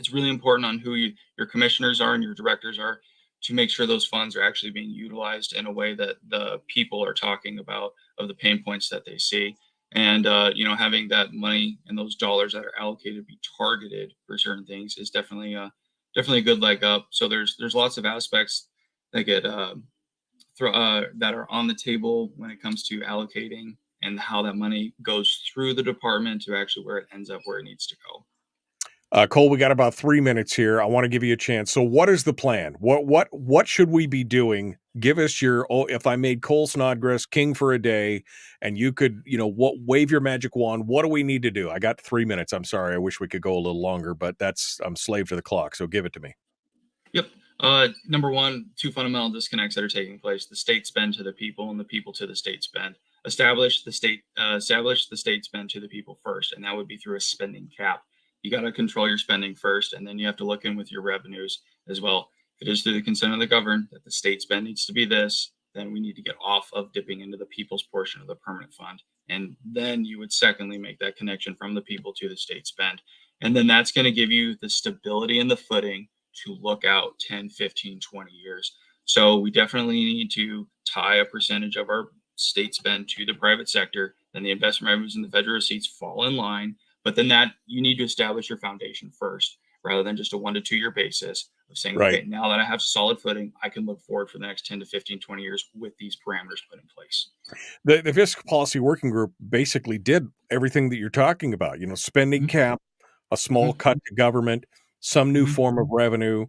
it's really important on who your commissioners are and your directors are, to make sure those funds are actually being utilized in a way that the people are talking about, of the pain points that they see. And, having that money and those dollars that are allocated be targeted for certain things is definitely a good leg up. So there's lots of aspects that get that are on the table when it comes to allocating and how that money goes through the department to actually where it ends up where it needs to go. Cole, we got about 3 minutes here. I want to give you a chance. So what is the plan? What should we be doing? Give us if I made Cole Snodgress king for a day and you could, wave your magic wand, what do we need to do? I got 3 minutes. I'm sorry. I wish we could go a little longer, but I'm slave to the clock. So give it to me. Yep. Number one, two fundamental disconnects that are taking place: the state spend to the people and the people to the state spend. Establish the state spend to the people first. And that would be through a spending cap. You got to control your spending first, and then you have to look in with your revenues as well. If it is through the consent of the governed that the state spend needs to be this, then we need to get off of dipping into the people's portion of the permanent fund. And then you would secondly make that connection from the people to the state spend. And then that's going to give you the stability and the footing to look out 10, 15, 20 years. So we definitely need to tie a percentage of our state spend to the private sector. Then the investment revenues and the federal receipts fall in line. But then that you need to establish your foundation first, rather than just a 1 to 2 year basis of saying, Right. okay, now that I have solid footing, I can look forward for the next 10 to 15, 20 years with these parameters put in place. The fiscal policy working group basically did everything that you're talking about, spending cap, a small cut to government, some new form of revenue,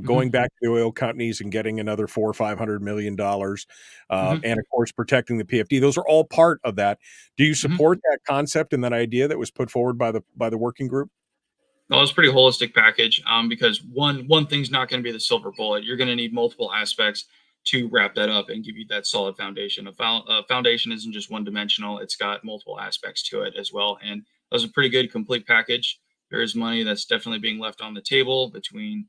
going back to the oil companies and getting another $400 or $500 million, and of course protecting the PFD. Those are all part of that. Do you support that concept and that idea that was put forward by the working group? Well, it's a pretty holistic package, because one thing's not going to be the silver bullet. You're going to need multiple aspects to wrap that up and give you that solid foundation. A foundation isn't just one dimensional. It's got multiple aspects to it as well. And that was a pretty good complete package. There is money that's definitely being left on the table between,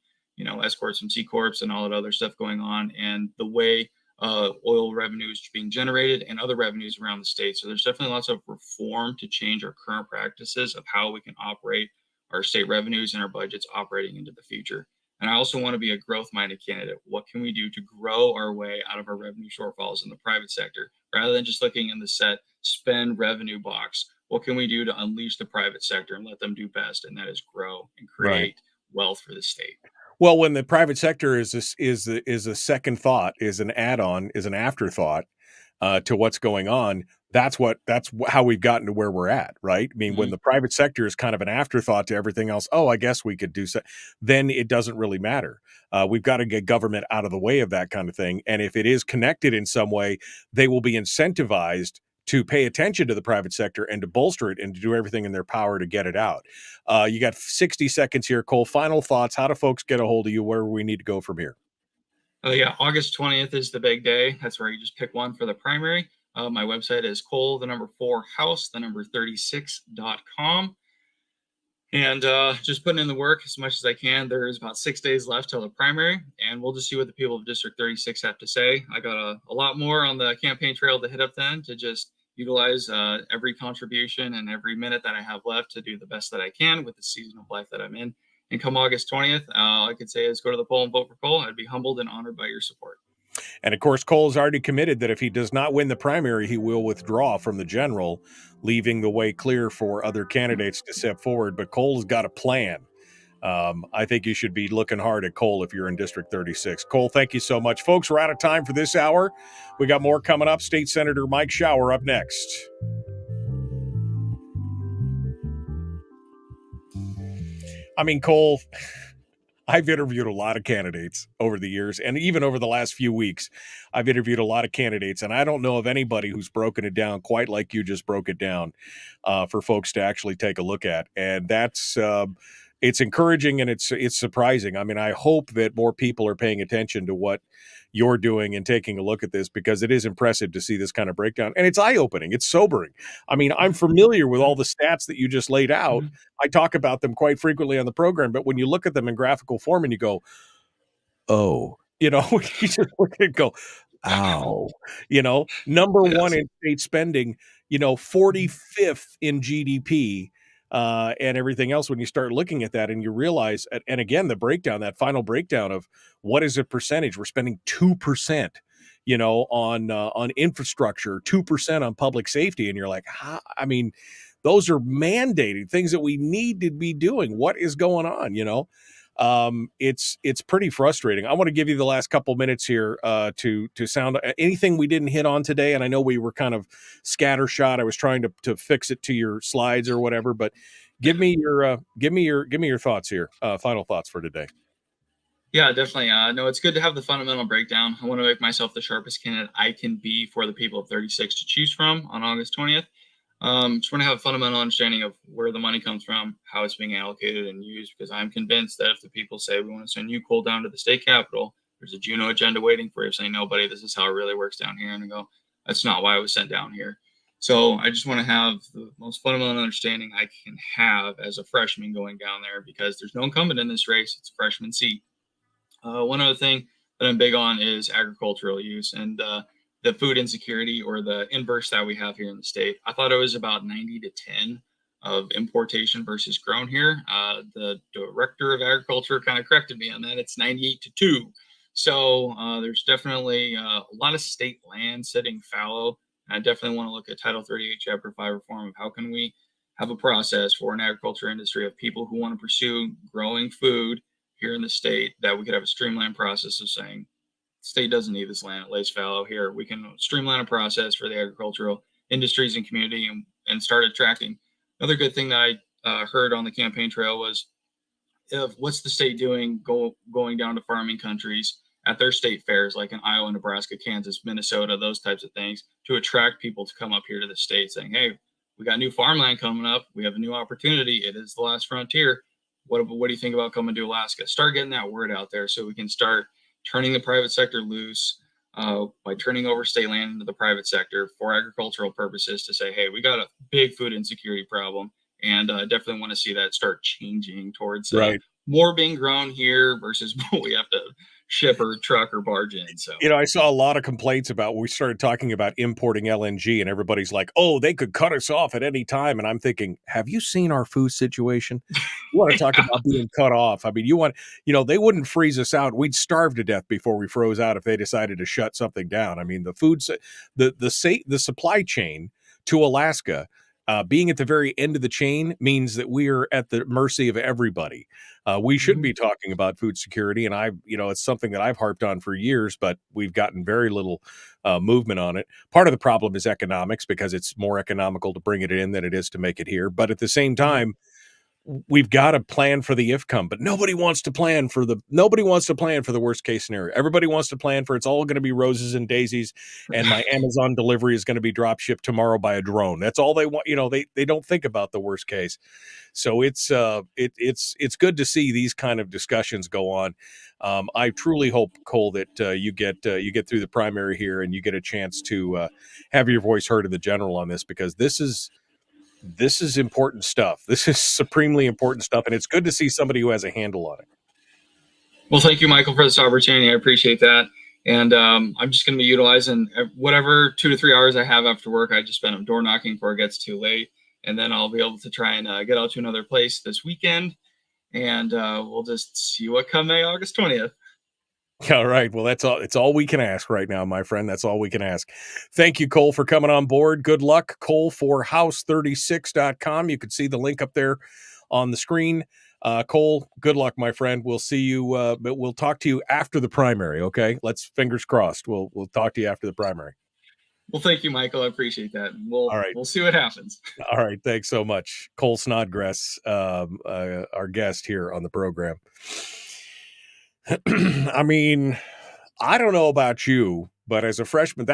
S corps and C corps and all that other stuff going on, and the way oil revenue is being generated and other revenues around the state. So there's definitely lots of reform to change our current practices of how we can operate our state revenues and our budgets operating into the future. And I also want to be a growth-minded candidate. What can we do to grow our way out of our revenue shortfalls in the private sector, rather than just looking in the set spend revenue box? What can we do to unleash the private sector and let them do best? And that is grow and create wealth for the state. Well, when the private sector is a second thought, is an add-on, is an afterthought to what's going on, that's how we've gotten to where we're at, right? I mean, when the private sector is kind of an afterthought to everything else, I guess we could do so, then it doesn't really matter. We've got to get government out of the way of that kind of thing. And if it is connected in some way, they will be incentivized to pay attention to the private sector and to bolster it and to do everything in their power to get it out. You got 60 seconds here, Cole. Final thoughts. How do folks get a hold of you? Where we need to go from here? August 20th is the big day. That's where you just pick one for the primary. My website is Cole, 4 house, 36.com. And just putting in the work as much as I can. There's about 6 days left till the primary, and we'll just see what the people of District 36 have to say. I got a lot more on the campaign trail to hit up then, to just utilize every contribution and every minute that I have left to do the best that I can with the season of life that I'm in. And come August 20th, all I could say is go to the poll and vote for Cole. I'd be humbled and honored by your support. And of course, Cole has already committed that if he does not win the primary, he will withdraw from the general, leaving the way clear for other candidates to step forward. But Cole's got a plan. I think you should be looking hard at Cole if you're in District 36. Cole, thank you so much. Folks, we're out of time for this hour. We got more coming up. State Senator Mike Shower up next. I mean, Cole, I've interviewed a lot of candidates over the years, and even over the last few weeks, I've interviewed a lot of candidates, and I don't know of anybody who's broken it down quite like you just broke it down for folks to actually take a look at. And that's it's encouraging and it's surprising. I mean, I hope that more people are paying attention to what you're doing and taking a look at this, because it is impressive to see this kind of breakdown, and it's eye-opening. It's sobering. I mean, I'm familiar with all the stats that you just laid out. I talk about them quite frequently on the program, but when you look at them in graphical form and you go, oh, you just look and go, ow, number one in state spending, 45th in GDP, and everything else. When you start looking at that and you realize, and again, the breakdown, that final breakdown of what is a percentage, we're spending 2%, on infrastructure, 2% on public safety. And you're like, I mean, those are mandated things that we need to be doing. What is going on? It's pretty frustrating. I want to give you the last couple minutes here to sound anything we didn't hit on today. And I know we were kind of scattershot. I was trying to fix it to your slides or whatever, but give me your thoughts here. Final thoughts for today. Yeah, definitely. No, it's good to have the fundamental breakdown. I want to make myself the sharpest candidate I can be for the people of 36 to choose from on August 20th. Just want to have a fundamental understanding of where the money comes from, how it's being allocated and used, because I'm convinced that if the people say we want to send you, Cole, down to the state capitol, there's a Juno agenda waiting for you saying, no, buddy, this is how it really works down here. And I go, that's not why I was sent down here. So I just want to have the most fundamental understanding I can have as a freshman going down there, because there's no incumbent in this race. It's a freshman seat. One other thing that I'm big on is agricultural use and the food insecurity or the inverse that we have here in the state. I thought it was about 90 to 10 of importation versus grown here. The director of agriculture kind of corrected me on that. It's 98 to 2. So there's definitely a lot of state land sitting fallow. I definitely want to look at Title 38, Chapter 5 reform of how can we have a process for an agriculture industry of people who want to pursue growing food here in the state, that we could have a streamlined process of saying, the state doesn't need this land, it lays fallow here. We can streamline a process for the agricultural industries and community and start attracting. Another good thing that I heard on the campaign trail was, what's the state doing going down to farming countries at their state fairs, like in Iowa, Nebraska, Kansas, Minnesota, those types of things, to attract people to come up here to the state saying, hey, we got new farmland coming up. We have a new opportunity. It is the last frontier. What do you think about coming to Alaska? Start getting that word out there so we can start turning the private sector loose by turning over state land into the private sector for agricultural purposes to say, hey, we got a big food insecurity problem. And I definitely want to see that start changing towards more being grown here versus what we have to ship or truck or barge in. So, I saw a lot of complaints about, we started talking about importing LNG and everybody's like, oh, they could cut us off at any time. And I'm thinking, have you seen our food situation? You want to talk about being cut off? I mean, they wouldn't freeze us out. We'd starve to death before we froze out if they decided to shut something down. I mean, the supply chain to Alaska, being at the very end of the chain means that we're at the mercy of everybody. We should be talking about food security, and it's something that I've harped on for years, but we've gotten very little movement on it. Part of the problem is economics, because it's more economical to bring it in than it is to make it here. But at the same time, we've got to plan for the if come, but nobody wants to plan for the worst case scenario. Everybody wants to plan for it's all going to be roses and daisies, and my Amazon delivery is going to be drop shipped tomorrow by a drone. That's all they want. They don't think about the worst case. So it's good to see these kind of discussions go on. I truly hope, Cole, that you get through the primary here and you get a chance to have your voice heard in the general on this, because this is important stuff. This is supremely important stuff, and it's good to see somebody who has a handle on it. Well, thank you, Michael, for this opportunity. I appreciate that. And I'm just going to be utilizing whatever 2 to 3 hours I have after work. I just spend door knocking before it gets too late. And then I'll be able to try and get out to another place this weekend. And we'll just see what come May, August 20th. All right. Well, that's all. It's all we can ask right now, my friend. That's all we can ask. Thank you, Cole, for coming on board. Good luck, Cole, for house36.com. You can see the link up there on the screen. Cole, good luck, my friend. We'll see you, but we'll talk to you after the primary. Okay. Fingers crossed. We'll talk to you after the primary. Well, thank you, Michael. I appreciate that. All right. We'll see what happens. All right. Thanks so much. Cole Snodgress, our guest here on the program. I mean, I don't know about you, but as a freshman,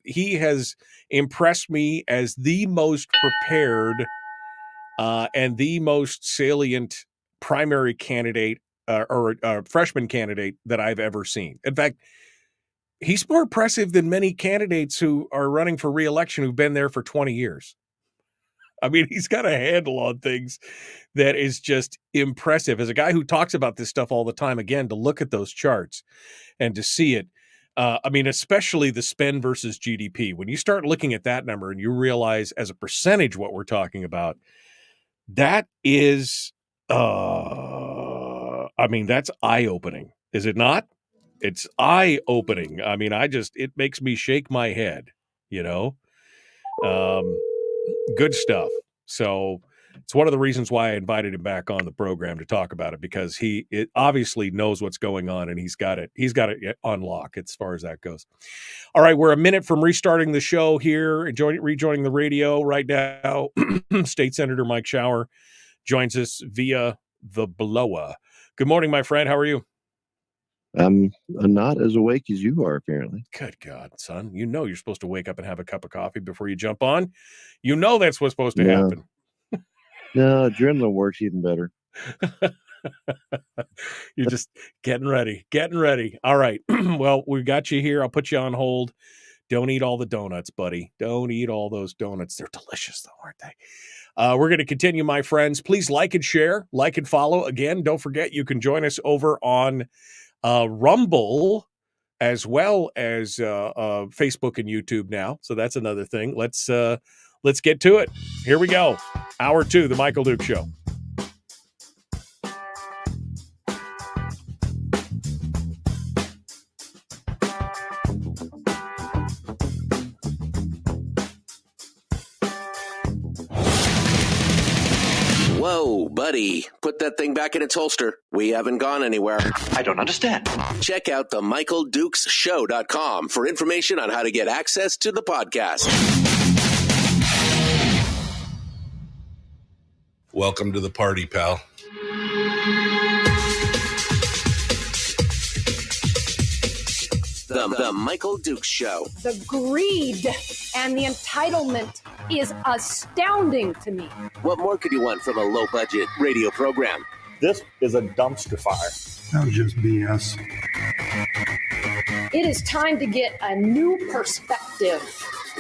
he has impressed me as the most prepared and the most salient primary candidate or freshman candidate that I've ever seen. In fact, he's more impressive than many candidates who are running for re-election who've been there for 20 years. I mean, he's got a handle on things that is just impressive. As a guy who talks about this stuff all the time, again, to look at those charts and to see it, especially the spend versus GDP. When you start looking at that number and you realize as a percentage what we're talking about, that is, that's eye-opening. Is it not? It's eye-opening. I mean, it makes me shake my head, good stuff. So it's one of the reasons why I invited him back on the program to talk about it, because he obviously knows what's going on and he's got it on lock as far as that goes. All right, we're a minute from restarting the show here and rejoining the radio right now. State Senator Mike Shower joins us via the blower. Good morning, my friend. How are you? I'm not as awake as you are, apparently. Good God, son. You're supposed to wake up and have a cup of coffee before you jump on. That's what's supposed to happen. No, adrenaline works even better. You're just getting ready. All right. Well, we got you here. I'll put you on hold. Don't eat all the donuts, buddy. Don't eat all those donuts. They're delicious, though, aren't they? We're going to continue, my friends. Please like and share, like and follow. Again, don't forget, you can join us over on Rumble, as well as Facebook and YouTube now. So that's another thing. Let's get to it. Here we go. Hour 2, the Michael Duke Show. Whoa, buddy. Put that thing back in its holster. We haven't gone anywhere. I don't understand. Check out the MichaelDukesShow.com for information on how to get access to the podcast. Welcome to the party, pal. The Michael Dukes Show. The greed and the entitlement is astounding to me. What more could you want from a low-budget radio program? This is a dumpster fire. That was just BS. It is time to get a new perspective.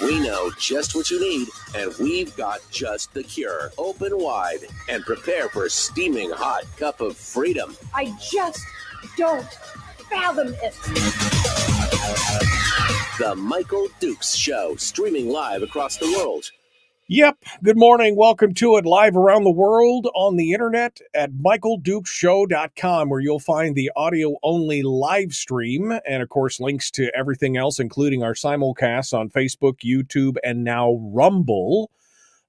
We know just what you need, and we've got just the cure. Open wide and prepare for a steaming hot cup of freedom. I just don't fathom it. The Michael Dukes Show, streaming live across the world. Yep. Good morning. Welcome to it, live around the world on the internet at michaeldukeshow.com, where you'll find the audio-only live stream and, of course, links to everything else, including our simulcasts on Facebook, YouTube, and now Rumble,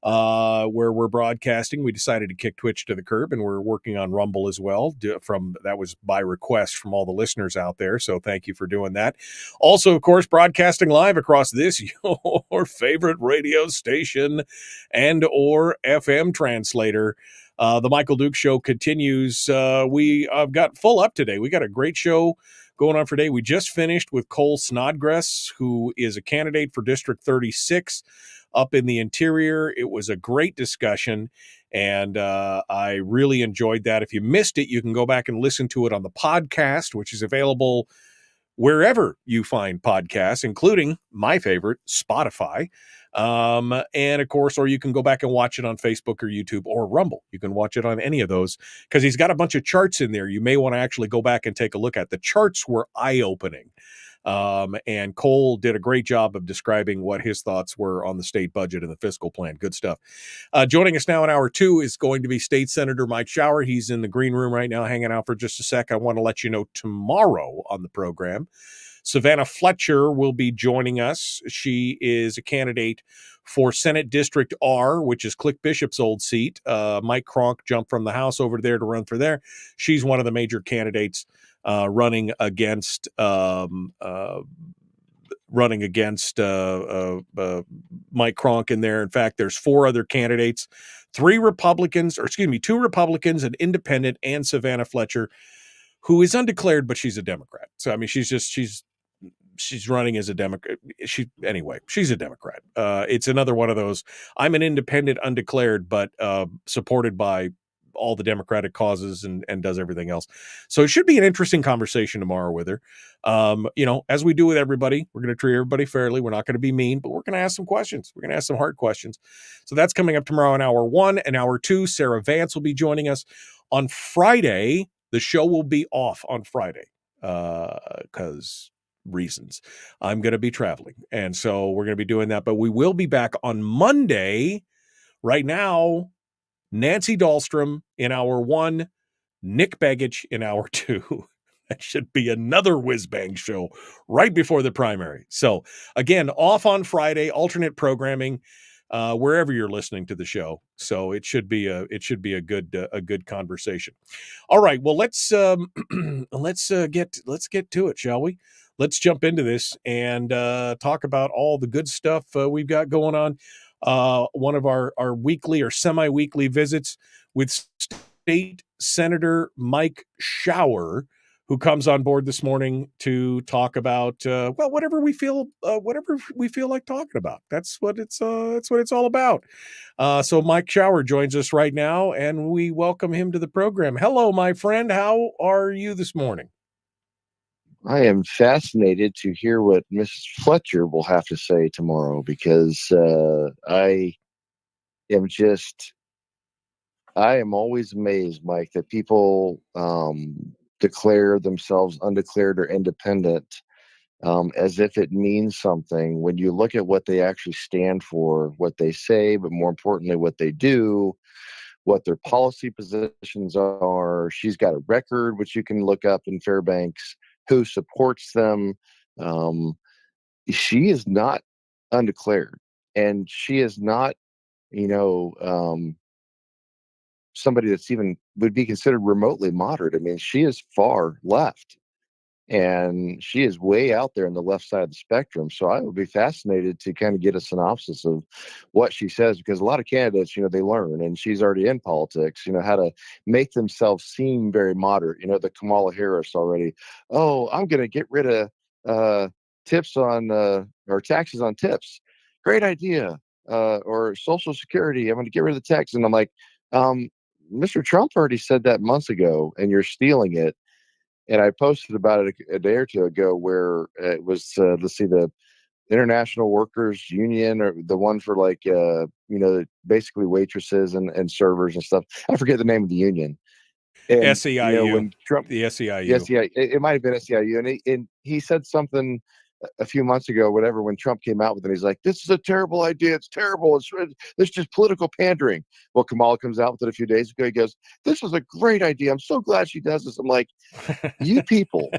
where we're broadcasting. We decided to kick Twitch to the curb, and we're working on Rumble as well. That was by request from all the listeners out there, so thank you for doing that. Also, of course, broadcasting live across this, your favorite radio station and or FM translator. The Michael Duke Show continues. We got full up today. We got a great show going on for today. We just finished with Cole Snodgress, who is a candidate for District 36 up in the interior. It was a great discussion, and I really enjoyed that. If you missed it, you can go back and listen to it on the podcast, which is available wherever you find podcasts, including my favorite, Spotify. And of course, or you can go back and watch it on Facebook or YouTube or Rumble. You can watch it on any of those because he's got a bunch of charts in there. You may want to actually go back and take a look at. The charts were eye-opening. And Cole did a great job of describing what his thoughts were on the state budget and the fiscal plan. Good stuff. Joining us now in hour 2 is going to be State Senator Mike Shower. He's in the green room right now, hanging out for just a sec. I want to let you know tomorrow on the program, Savannah Fletcher will be joining us. She is a candidate for Senate District R, which is Click Bishop's old seat. Mike Cronk jumped from the House over there to run for there. She's one of the major candidates running against Mike Cronk in there. In fact, there's 4 other candidates, 2 Republicans, an independent, and Savannah Fletcher, who is undeclared, but she's a Democrat. So, I mean, she's running as a Democrat. She's a Democrat. It's another one of those, I'm an independent, undeclared, but supported by all the Democratic causes and does everything else. So it should be an interesting conversation tomorrow with her. As we do with everybody, we're going to treat everybody fairly. We're not going to be mean, but we're going to ask some questions. We're going to ask some hard questions. So that's coming up tomorrow in hour 1 and hour 2. Sarah Vance will be joining us on Friday. The show will be off on Friday because reasons. I'm going to be traveling. And so we're going to be doing that, but we will be back on Monday. Right now, Nancy Dahlstrom in hour 1, Nick Begich in hour 2. That should be another whiz-bang show right before the primary. So again, off on Friday, alternate programming wherever you're listening to the show. So it should be a good conversation. All right, well let's get to it, shall we? Let's jump into this and talk about all the good stuff we've got going on. One of our weekly or semi-weekly visits with State Senator Mike Shower, who comes on board this morning to talk about whatever we feel like talking about. That's what it's all about. So Mike Shower joins us right now, and we welcome him to the program. Hello, my friend. How are you this morning? I am fascinated to hear what Mrs. Fletcher will have to say tomorrow, because I am always amazed, Mike, that people declare themselves undeclared or independent, as if it means something. When you look at what they actually stand for, what they say, but more importantly, what they do, what their policy positions are. She's got a record, which you can look up in Fairbanks, who supports them. Um, she is not undeclared, and she is not, you know, somebody that's even would be considered remotely moderate. I mean, she is far left, and she is way out there on the left side of the spectrum. So I would be fascinated to kind of get a synopsis of what she says, because a lot of candidates, they learn, and she's already in politics, how to make themselves seem very moderate. The Kamala Harris already, oh, I'm going to get rid of tips on or taxes on tips. Great idea. Or Social Security, I'm going to get rid of the tax. And I'm like, Mr. Trump already said that months ago, and you're stealing it. And I posted about it a day or two ago, where it was, let's see, the International Workers Union, or the one for basically waitresses and servers and stuff. I forget the name of the union. And, SEIU, when Trump, the SEIU. yes, yeah, it might have been SEIU. And he said something a few months ago, whatever, when Trump came out with it, he's like, this is a terrible idea. It's terrible. It's just political pandering. Well, Kamala comes out with it a few days ago. He goes, this is a great idea. I'm so glad she does this. I'm like, you people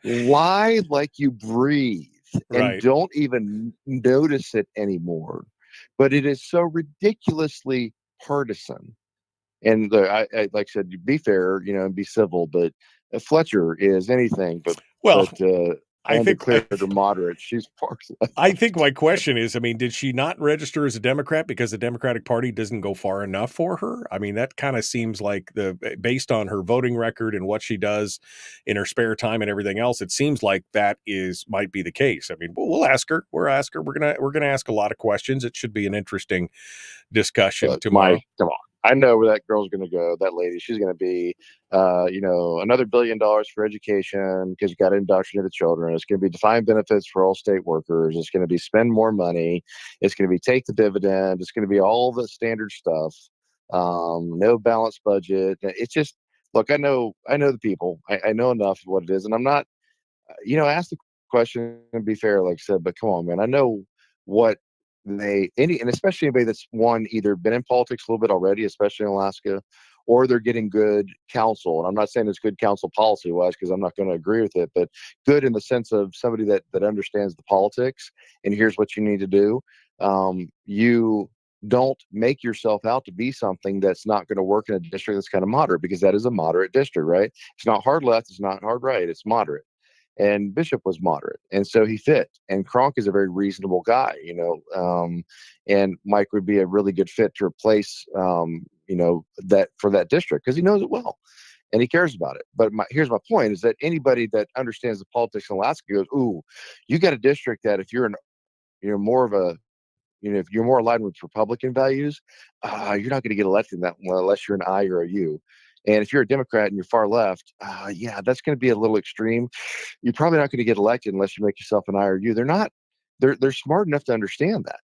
lie like you breathe and Right. don't even notice it anymore. But it is so ridiculously partisan. And I like I said, be fair, and be civil. But Fletcher is anything Well, but I think undeclared or moderate. She's far left. I think my question is, did she not register as a Democrat because the Democratic Party doesn't go far enough for her? That kind of seems like, based on her voting record and what she does in her spare time and everything else, it seems like that might be the case. We'll ask her. We're gonna ask a lot of questions. It should be an interesting discussion tomorrow. Come on. I know where that girl's going to go. That lady, she's going to be, another $1 billion for education, because you got to indoctrinate the children. It's going to be defined benefits for all state workers. It's going to be spend more money. It's going to be take the dividend. It's going to be all the standard stuff. No balanced budget. It's just, look, I know the people. I know enough of what it is, and I'm not, ask the question and be fair, like I said, but come on, man. I know what and especially anybody that's either been in politics a little bit already, especially in Alaska, or they're getting good counsel. And I'm not saying it's good counsel policy wise, because I'm not going to agree with it, but good in the sense of somebody that understands the politics. And here's what you need to do. You don't make yourself out to be something that's not going to work in a district that's kind of moderate, because that is a moderate district, right? It's not hard left. It's not hard right. It's moderate. And Bishop was moderate, and so he fit. And Kronk is a very reasonable guy, and Mike would be a really good fit to replace, that for that district, because he knows it well and he cares about it. But here's my point: is that anybody that understands the politics in Alaska goes, "Ooh, you got a district that if you're more of a if you're more aligned with Republican values, you're not going to get elected in that one unless you're an I or a U. And if you're a Democrat and you're far left, yeah, that's going to be a little extreme. You're probably not going to get elected unless you make yourself an I or U. They're not. They're smart enough to understand that.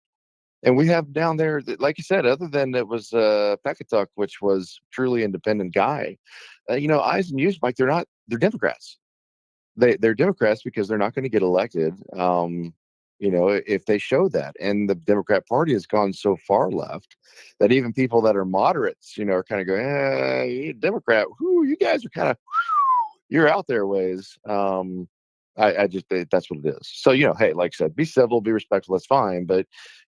And we have down there, like you said, other than it was Pekatuk, which was truly independent guy. I's and U's, Mike, they're Democrats. They're Democrats because they're not going to get elected. If they show that. And the Democrat Party has gone so far left that even people that are moderates, are kind of going, Democrat, you guys are kind of, you're out there ways. I just, that's what it is. So, hey, like I said, be civil, be respectful. That's fine. But,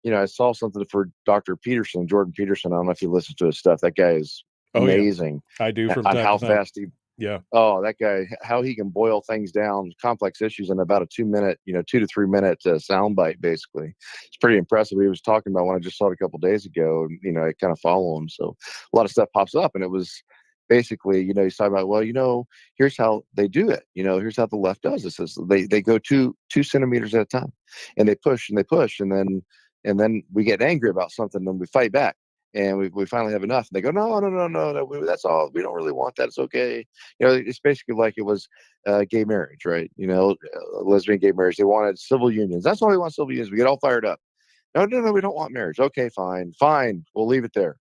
I saw something for Dr. Peterson, Jordan Peterson. I don't know if you listen to his stuff. That guy is amazing. Yeah. I do, from on time how to time. fast he, yeah. Oh, that guy, how he can boil things down, complex issues, in about a 2 minute, 2 to 3 minute soundbite, basically. It's pretty impressive. He was talking about when I just saw it a couple of days ago, and, I kind of follow him. So a lot of stuff pops up, and it was basically, he's talking about, well, here's how they do it. Here's how the left does this. Is they go two centimeters at a time, and they push and they push. And then we get angry about something and we fight back. And we finally have enough. And they go, no, that's all. We don't really want that. It's okay. It's basically like it was gay marriage, right? Lesbian gay marriage. They wanted civil unions. That's why we want civil unions. We get all fired up. No, we don't want marriage. Okay, fine. We'll leave it there.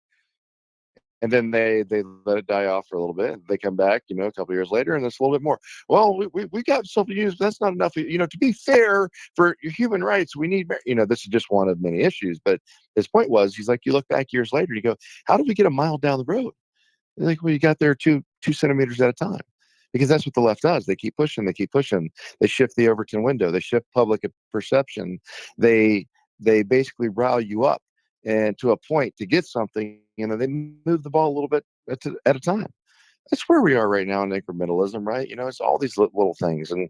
And then they let it die off for a little bit. They come back, a couple of years later, and it's a little bit more. Well, we got something to use. That's not enough. To be fair for human rights, we need. This is just one of many issues. But his point was, he's like, you look back years later, you go, how did we get a mile down the road? They're like, well, you got there two centimeters at a time, because that's what the left does. They keep pushing. They keep pushing. They shift the Overton window. They shift public perception. They basically rile you up and to a point to get something, they move the ball a little bit at a time. That's where we are right now in incrementalism, right? It's all these little things. And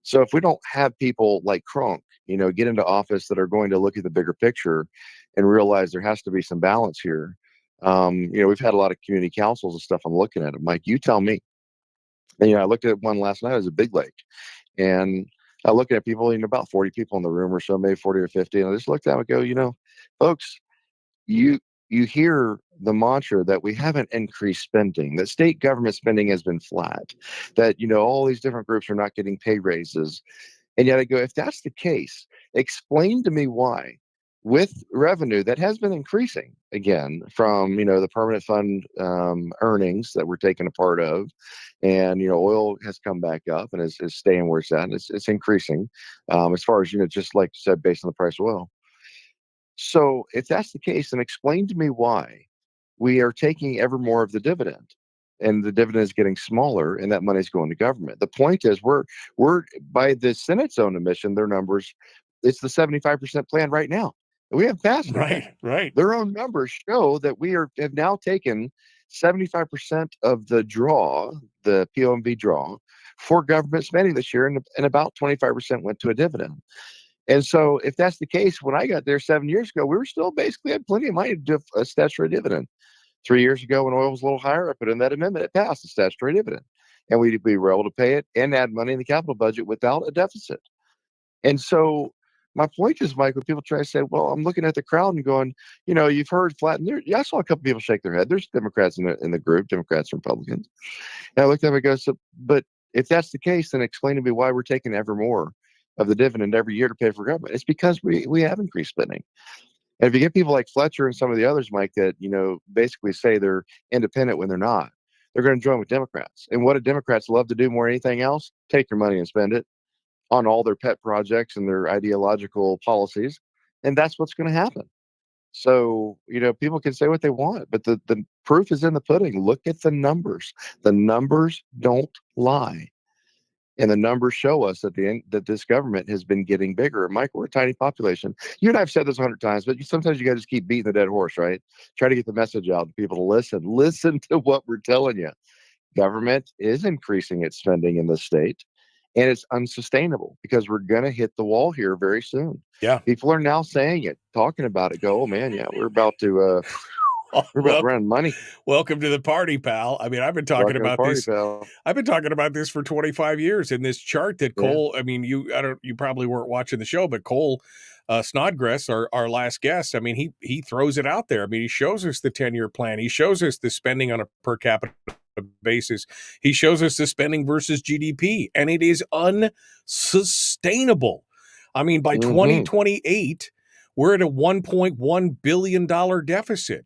so if we don't have people like Kronk, get into office that are going to look at the bigger picture and realize there has to be some balance here. We've had a lot of community councils and stuff. I'm looking at them. Mike, you tell me. And, I looked at one last night. It was a Big Lake. And I look at people, about 40 people in the room or so, maybe 40 or 50. And I just looked at them and go, folks, you hear the mantra that we haven't increased spending, that state government spending has been flat, that, all these different groups are not getting pay raises. And yet I go, if that's the case, explain to me why, with revenue that has been increasing again from, the permanent fund earnings that we're taking a part of, and, oil has come back up and is staying where it's at. And it's increasing as far as, just like you said, based on the price of oil. So if that's the case, then explain to me why we are taking ever more of the dividend, and the dividend is getting smaller, and that money is going to government. The point is, we're by the Senate's own admission, their numbers, it's the 75% plan right now. We have passed it. Right. Their own numbers show that we have now taken 75% of the draw, the POMV draw, for government spending this year, and about 25% went to a dividend. And so if that's the case, when I got there 7 years ago, we were still basically had plenty of money to do a statutory dividend. 3 years ago, when oil was a little higher, I put in that amendment. It passed the statutory dividend. And we were able to pay it and add money in the capital budget without a deficit. And so my point is, Mike, when people try to say, well, I'm looking at the crowd and going, you've heard flat. And I saw a couple people shake their head. There's Democrats in the group, Democrats and Republicans. And I looked at them and go, but if that's the case, then explain to me why we're taking ever more of the dividend every year to pay for government. It's because we have increased spending. And if you get people like Fletcher and some of the others, Mike, that, basically say they're independent when they're not, they're going to join with Democrats. And what do Democrats love to do more than anything else? Take your money and spend it on all their pet projects and their ideological policies. And that's what's going to happen. So, people can say what they want, but the proof is in the pudding. Look at the numbers. The numbers don't lie. And the numbers show us that this government has been getting bigger. Mike, we're a tiny population. You and I have said this 100 times, but sometimes you got to just keep beating the dead horse, right? Try to get the message out to people to listen. Listen to what we're telling you. Government is increasing its spending in the state, and it's unsustainable because we're going to hit the wall here very soon. Yeah. People are now saying it, talking about it, go, oh, man, yeah, we're about to... We're about to run money. Welcome to the party, pal. I mean, I've been talking about this. Pal. I've been talking about this for 25 years. In this chart that Cole, I mean, you probably weren't watching the show, but Cole Snodgress, our last guest, I mean, he throws it out there. I mean, he shows us the 10-year plan. He shows us the spending on a per capita basis. He shows us the spending versus GDP, and it is unsustainable. I mean, by 2028, we're at a $1.1 billion deficit.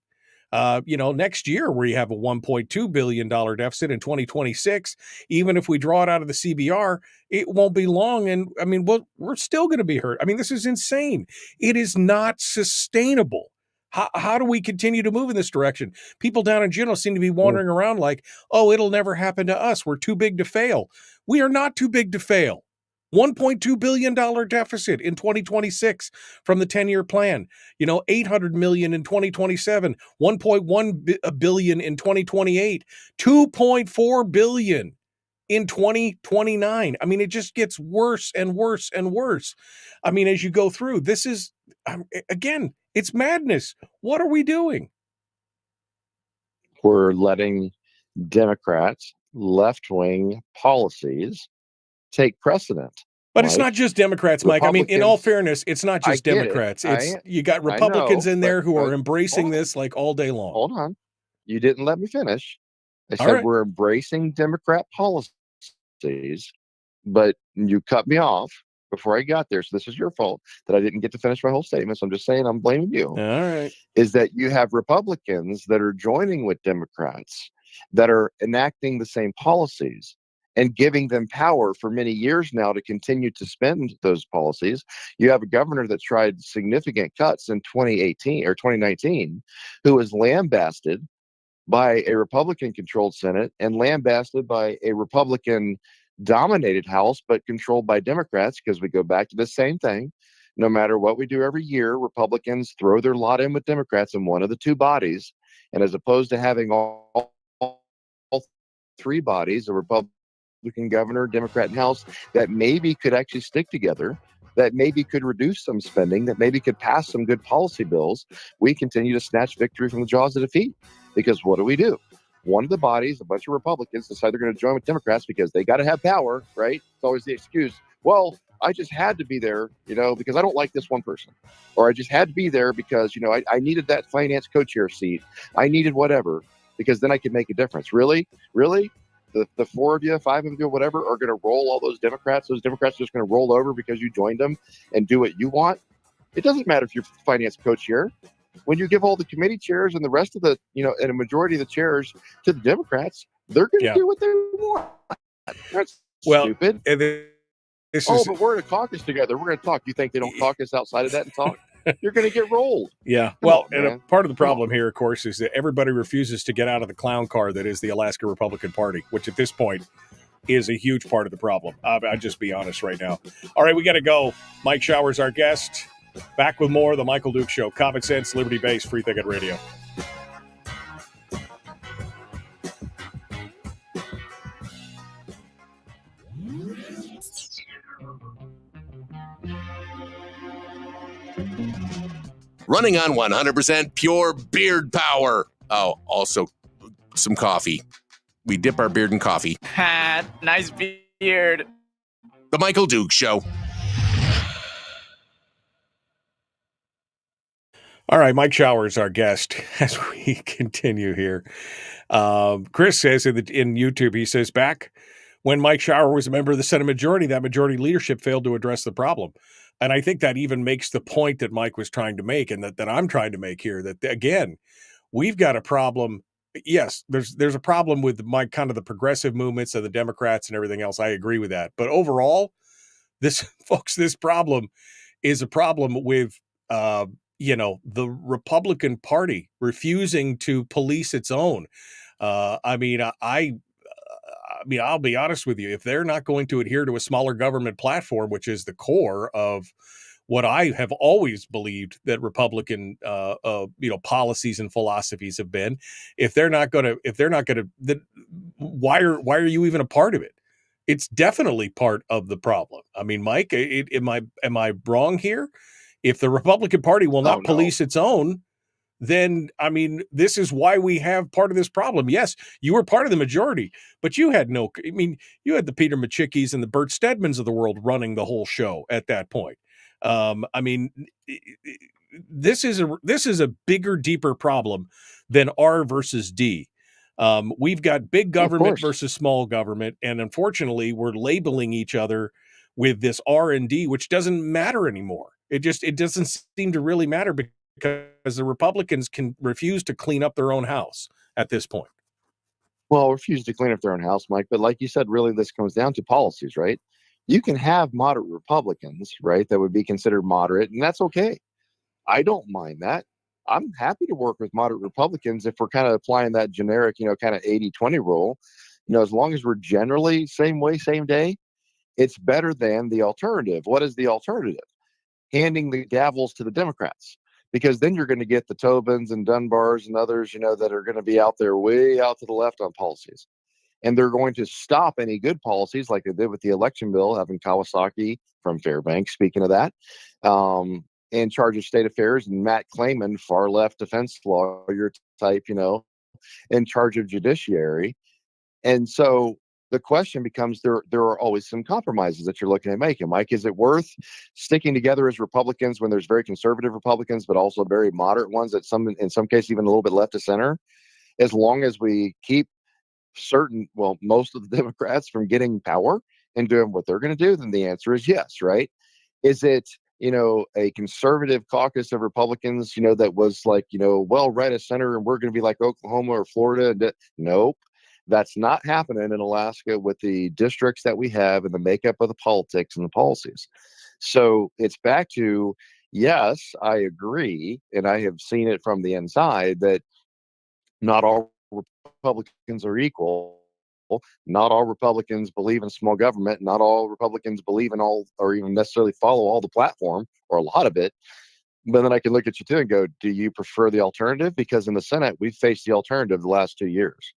Next year we have a $1.2 billion deficit in 2026. Even if we draw it out of the CBR, it won't be long. And I mean, we're still going to be hurt. I mean, this is insane. It is not sustainable. How do we continue to move in this direction? People down in Juneau seem to be wandering around like, oh, it'll never happen to us. We're too big to fail. We are not too big to fail. $1.2 billion deficit in 2026 from the 10-year plan, $800 million in 2027, $1.1 billion in 2028, $2.4 billion in 2029. I mean, it just gets worse and worse and worse. I mean, as you go through, this is, again, it's madness. What are we doing? We're letting Democrats' left-wing policies take precedent. But Mike, it's not just Democrats, Mike. I mean, in all fairness, it's not just Democrats. You got Republicans in there who are embracing this like all day long. Hold on. You didn't let me finish. I said we're embracing Democrat policies, but you cut me off. before I got there, so this is your fault that I didn't get to finish my whole statement. So I'm just saying I'm blaming you. All right. Is that you have Republicans that are joining with Democrats that are enacting the same policies and giving them power for many years now to continue to spend those policies. You have a governor that tried significant cuts in 2018 or 2019 who was lambasted by a Republican controlled Senate and lambasted by a Republican dominated House, but controlled by Democrats, because we go back to the same thing. No matter what we do every year, Republicans throw their lot in with Democrats in one of the two bodies. And as opposed to having all three bodies, a Republican governor, Democrat, and House, that maybe could actually stick together, that maybe could reduce some spending, that maybe could pass some good policy bills, we continue to snatch victory from the jaws of defeat. Because what do? One of the bodies, a bunch of Republicans, decide they're going to join with Democrats because they got to have power, right? It's always the excuse. Well, I just had to be there, because I don't like this one person. Or I just had to be there because, I needed that finance co-chair seat. I needed whatever, because then I could make a difference. Really? The four of you, five of you, whatever, are going to roll all those Democrats. Those Democrats are just going to roll over because you joined them and do what you want. It doesn't matter if you're finance co-chair. When you give all the committee chairs and the rest of the, and a majority of the chairs to the Democrats, they're going to do what they want. That's stupid. But we're in a caucus together. We're going to talk. You think they don't caucus outside of that and talk? You're going to get rolled. Yeah. And a part of the problem here, of course, is that everybody refuses to get out of the clown car that is the Alaska Republican Party, which at this point is a huge part of the problem. I'll just be honest right now. All right, we got to go. Mike Shower's our guest. Back with more of the Michael Duke Show. Common sense, liberty-based, free thinking radio. Running on 100% pure beard power. Oh, also some coffee. We dip our beard in coffee. Ha, nice beard. The Michael Duke Show. All right, Mike Shower is our guest as we continue here. Chris says in YouTube, he says, back when Mike Shower was a member of the Senate majority, that majority leadership failed to address the problem. And I think that even makes the point that Mike was trying to make and that I'm trying to make here, that, again, we've got a problem. Yes, there's a problem with kind of the progressive movements of the Democrats and everything else. I agree with that. But overall, this problem is a problem with the Republican Party refusing to police its own. I'll be honest with you. If they're not going to adhere to a smaller government platform, which is the core of what I have always believed that Republican, policies and philosophies have been, if they're not going to, then why are you even a part of it? It's definitely part of the problem. I mean, Mike, am I wrong here? If the Republican Party will not police its own, then, this is why we have part of this problem. Yes, you were part of the majority, but you had you had the Peter Machickis and the Bert Stedmans of the world running the whole show at that point. This is a bigger, deeper problem than R versus D. We've got big government versus small government, and unfortunately, we're labeling each other with this R and D, which doesn't matter anymore. It doesn't seem to really matter because the Republicans can refuse to clean up their own house at this point. Well, refuse to clean up their own house, Mike. But like you said, really, this comes down to policies, right? You can have moderate Republicans, right, that would be considered moderate, and that's okay. I don't mind that. I'm happy to work with moderate Republicans if we're kind of applying that generic, kind of 80-20 rule. As long as we're generally same way, same day, it's better than the alternative. What is the alternative? Handing the gavels to the Democrats, because then you're going to get the Tobins and Dunbars and others, that are going to be out there way out to the left on policies. And they're going to stop any good policies like they did with the election bill, having Kawasaki from Fairbanks, speaking of that, in charge of state affairs, and Matt Clayman, far left defense lawyer type, in charge of judiciary. And so the question becomes, there are always some compromises that you're looking at making. Mike, is it worth sticking together as Republicans when there's very conservative Republicans, but also very moderate ones that in some cases even a little bit left of center, as long as we keep most of the Democrats from getting power and doing what they're going to do? Then the answer is yes, right? Is it, a conservative caucus of Republicans, that was like, well, write a senator and we're going to be like Oklahoma or Florida? Nope. That's not happening in Alaska with the districts that we have and the makeup of the politics and the policies. So it's back to, yes, I agree. And I have seen it from the inside that not all Republicans are equal. Not all Republicans believe in small government. Not all Republicans believe in all or even necessarily follow all the platform or a lot of it. But then I can look at you too and go, do you prefer the alternative? Because in the Senate, we've faced the alternative the last 2 years.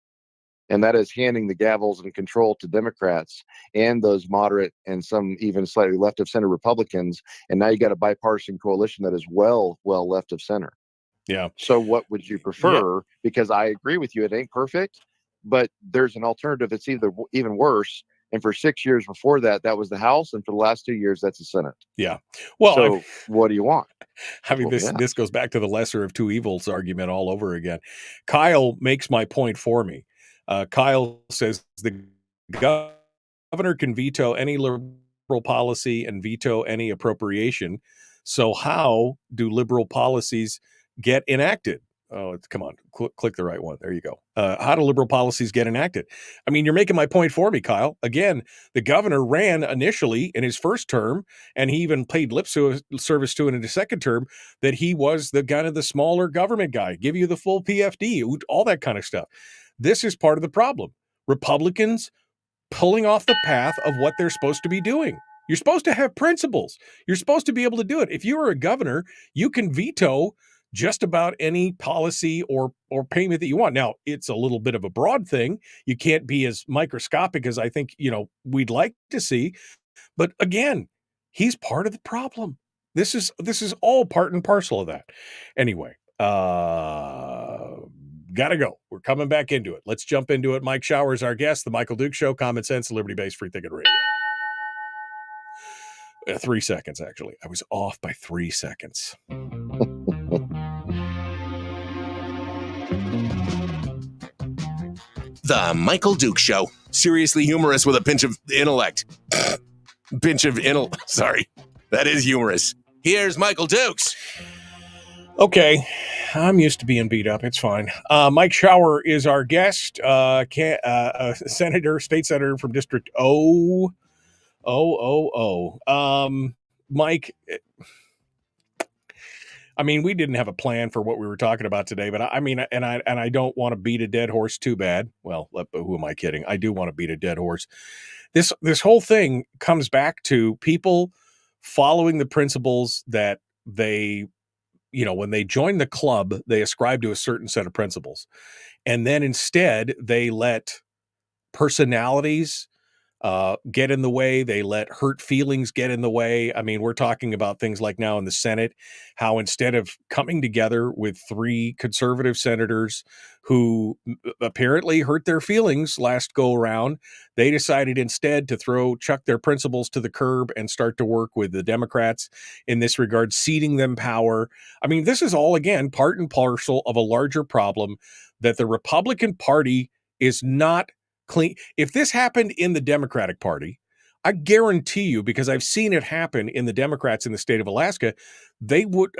And that is handing the gavels and control to Democrats and those moderate and some even slightly left of center Republicans. And now you got a bipartisan coalition that is well left of center. Yeah. So what would you prefer? Because I agree with you, it ain't perfect, but there's an alternative that's even worse. And for 6 years before that, that was the House, and for the last 2 years, that's the Senate. Yeah. Well, so what do you want? I mean, this goes back to the lesser of two evils argument all over again. Kyle makes my point for me. Kyle says the governor can veto any liberal policy and veto any appropriation. So how do liberal policies get enacted? Oh, come on, click the right one. There you go. How do liberal policies get enacted? I mean, you're making my point for me, Kyle. Again, the governor ran initially in his first term, and he even paid lip service to it in his second term, that he was the kind of the smaller government guy, give you the full PFD, all that kind of stuff. This is part of the problem. Republicans pulling off the path of what they're supposed to be doing. You're supposed to have principles. You're supposed to be able to do it. If you are a governor, you can veto just about any policy or payment that you want. Now, it's a little bit of a broad thing. You can't be as microscopic as I think, we'd like to see. But again, he's part of the problem. This is all part and parcel of that. Anyway, gotta go. We're coming back into it. Let's jump into it. Mike Shower is our guest. The Michael Duke Show, common sense, liberty-based, free thinking radio. 3 seconds, actually. I was off by 3 seconds. The Michael Duke Show. Seriously humorous with a pinch of intellect. Sorry. That is humorous. Here's Michael Dukes. Okay. I'm used to being beat up. It's fine. Mike Shower is our guest. State senator from District O. Mike, I mean, we didn't have a plan for what we were talking about today, but I don't want to beat a dead horse too bad. Well, who am I kidding? I do want to beat a dead horse. This whole thing comes back to people following the principles that they, when they join the club, they ascribe to a certain set of principles. And then instead they let personalities get in the way. They let hurt feelings get in the way. I mean, we're talking about things like now in the Senate, how instead of coming together with 3 conservative senators who apparently hurt their feelings last go around, they decided instead to chuck their principles to the curb and start to work with the Democrats in this regard, ceding them power. I mean, this is all, again, part and parcel of a larger problem that the Republican Party is not clean. If this happened in the Democratic Party, I guarantee you, because I've seen it happen in the Democrats in the state of Alaska, they would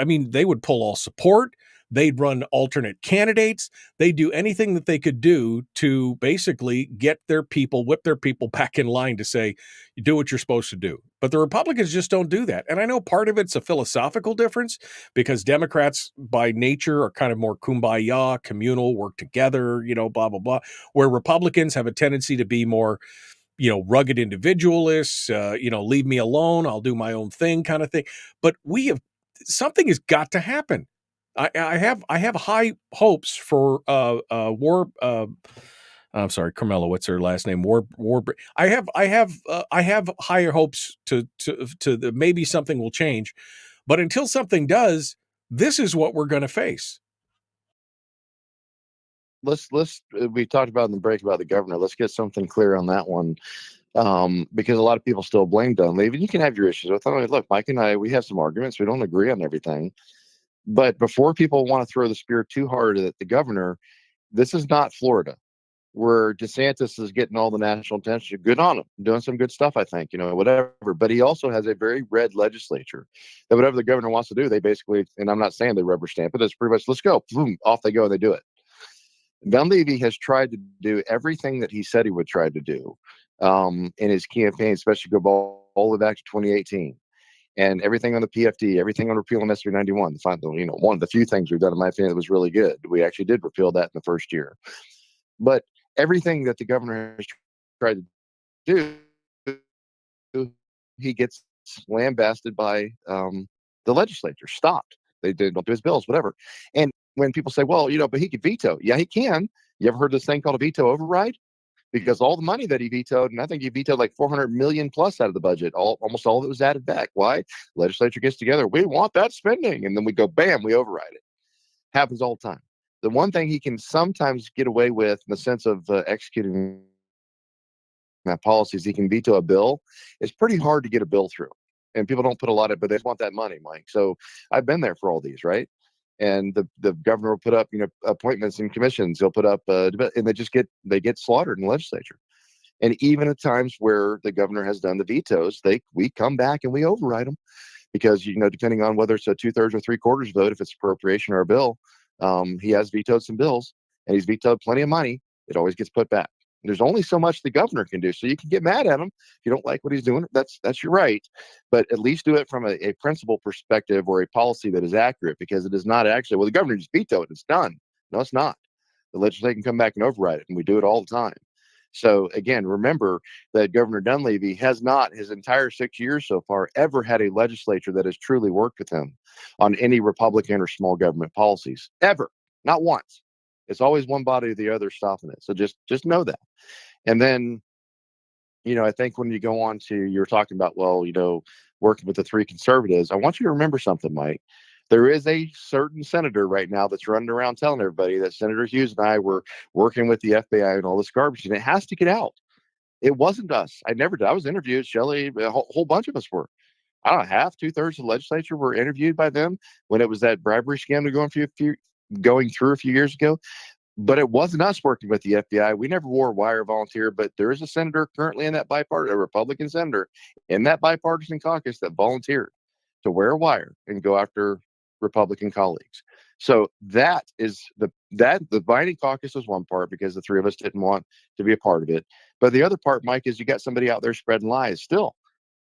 pull all support. They'd run alternate candidates. They'd do anything that they could do to basically whip their people back in line to say, you do what you're supposed to do. But the Republicans just don't do that. And I know part of it's a philosophical difference because Democrats by nature are kind of more kumbaya, communal, work together, blah, blah, blah, where Republicans have a tendency to be more, rugged individualists, leave me alone, I'll do my own thing kind of thing. But something has got to happen. I have high hopes for I'm sorry, Carmela. What's her last name? I have higher hopes to maybe something will change, but until something does, this is what we're going to face. We talked about in the break about the governor. Let's get something clear on that one. Because a lot of people still blame Dunleavy. You can have your issues with them. Look, Mike and I, we have some arguments. We don't agree on everything. But before people want to throw the spear too hard at the governor, this is not Florida. where DeSantis is getting all the national attention. Good on him, doing some good stuff, I think, whatever. But he also has a very red legislature that whatever the governor wants to do, they basically, and I'm not saying they rubber stamp it, it's pretty much, let's go, boom, off they go, and they do it. Dunleavy has tried to do everything that he said he would try to do in his campaign, especially go all the way back to 2018. And everything on the PFD, everything on repealing SB 91, one of the few things we've done in my opinion that was really good. We actually did repeal that in the first year. But everything that the governor has tried to do, he gets lambasted by the legislature. Stopped. They don't do his bills, whatever. And when people say, well, but he could veto. Yeah, he can. You ever heard this thing called a veto override? Because all the money that he vetoed, and I think he vetoed like 400 million plus out of the budget, almost all of it was added back. Why? Legislature gets together. We want that spending. And then we go, bam, we override it. Happens all the time. The one thing he can sometimes get away with in the sense of executing that policy is he can veto a bill. It's pretty hard to get a bill through. And people don't put a lot of, but they want that money, Mike. So I've been there for all these, right? And the governor will put up, appointments and commissions. He'll put up, and they get slaughtered in the legislature. And even at times where the governor has done the vetoes, we come back and we override them because, depending on whether it's a 2/3 or 3/4 vote, if it's appropriation or a bill, he has vetoed some bills and he's vetoed plenty of money. It always gets put back. There's only so much the governor can do. So you can get mad at him if you don't like what he's doing. That's your right. But at least do it from a principle perspective or a policy that is accurate, because it is not actually, well, the governor just vetoed it. It's done. No, it's not. The legislature can come back and override it, and we do it all the time. So again, remember that Governor Dunleavy has not, his entire 6 years so far, ever had a legislature that has truly worked with him on any Republican or small government policies. Ever. Not once. It's always one body or the other stopping it. So just know that. And then, I think when you go on to, you're talking about, working with the three conservatives, I want you to remember something, Mike. There is a certain senator right now that's running around telling everybody that Senator Hughes and I were working with the FBI and all this garbage, and it has to get out. It wasn't us. I never did. I was interviewed. Shelley, a whole bunch of us were. I don't know, half, 2/3 of the legislature were interviewed by them when it was that bribery scam going through a few years ago. But it wasn't us working with the FBI. We never wore a wire volunteer, but there is a senator currently in that a Republican senator in that bipartisan caucus that volunteered to wear a wire and go after Republican colleagues. So that is the binding caucus was one part because the three of us didn't want to be a part of it. But the other part, Mike, is you got somebody out there spreading lies still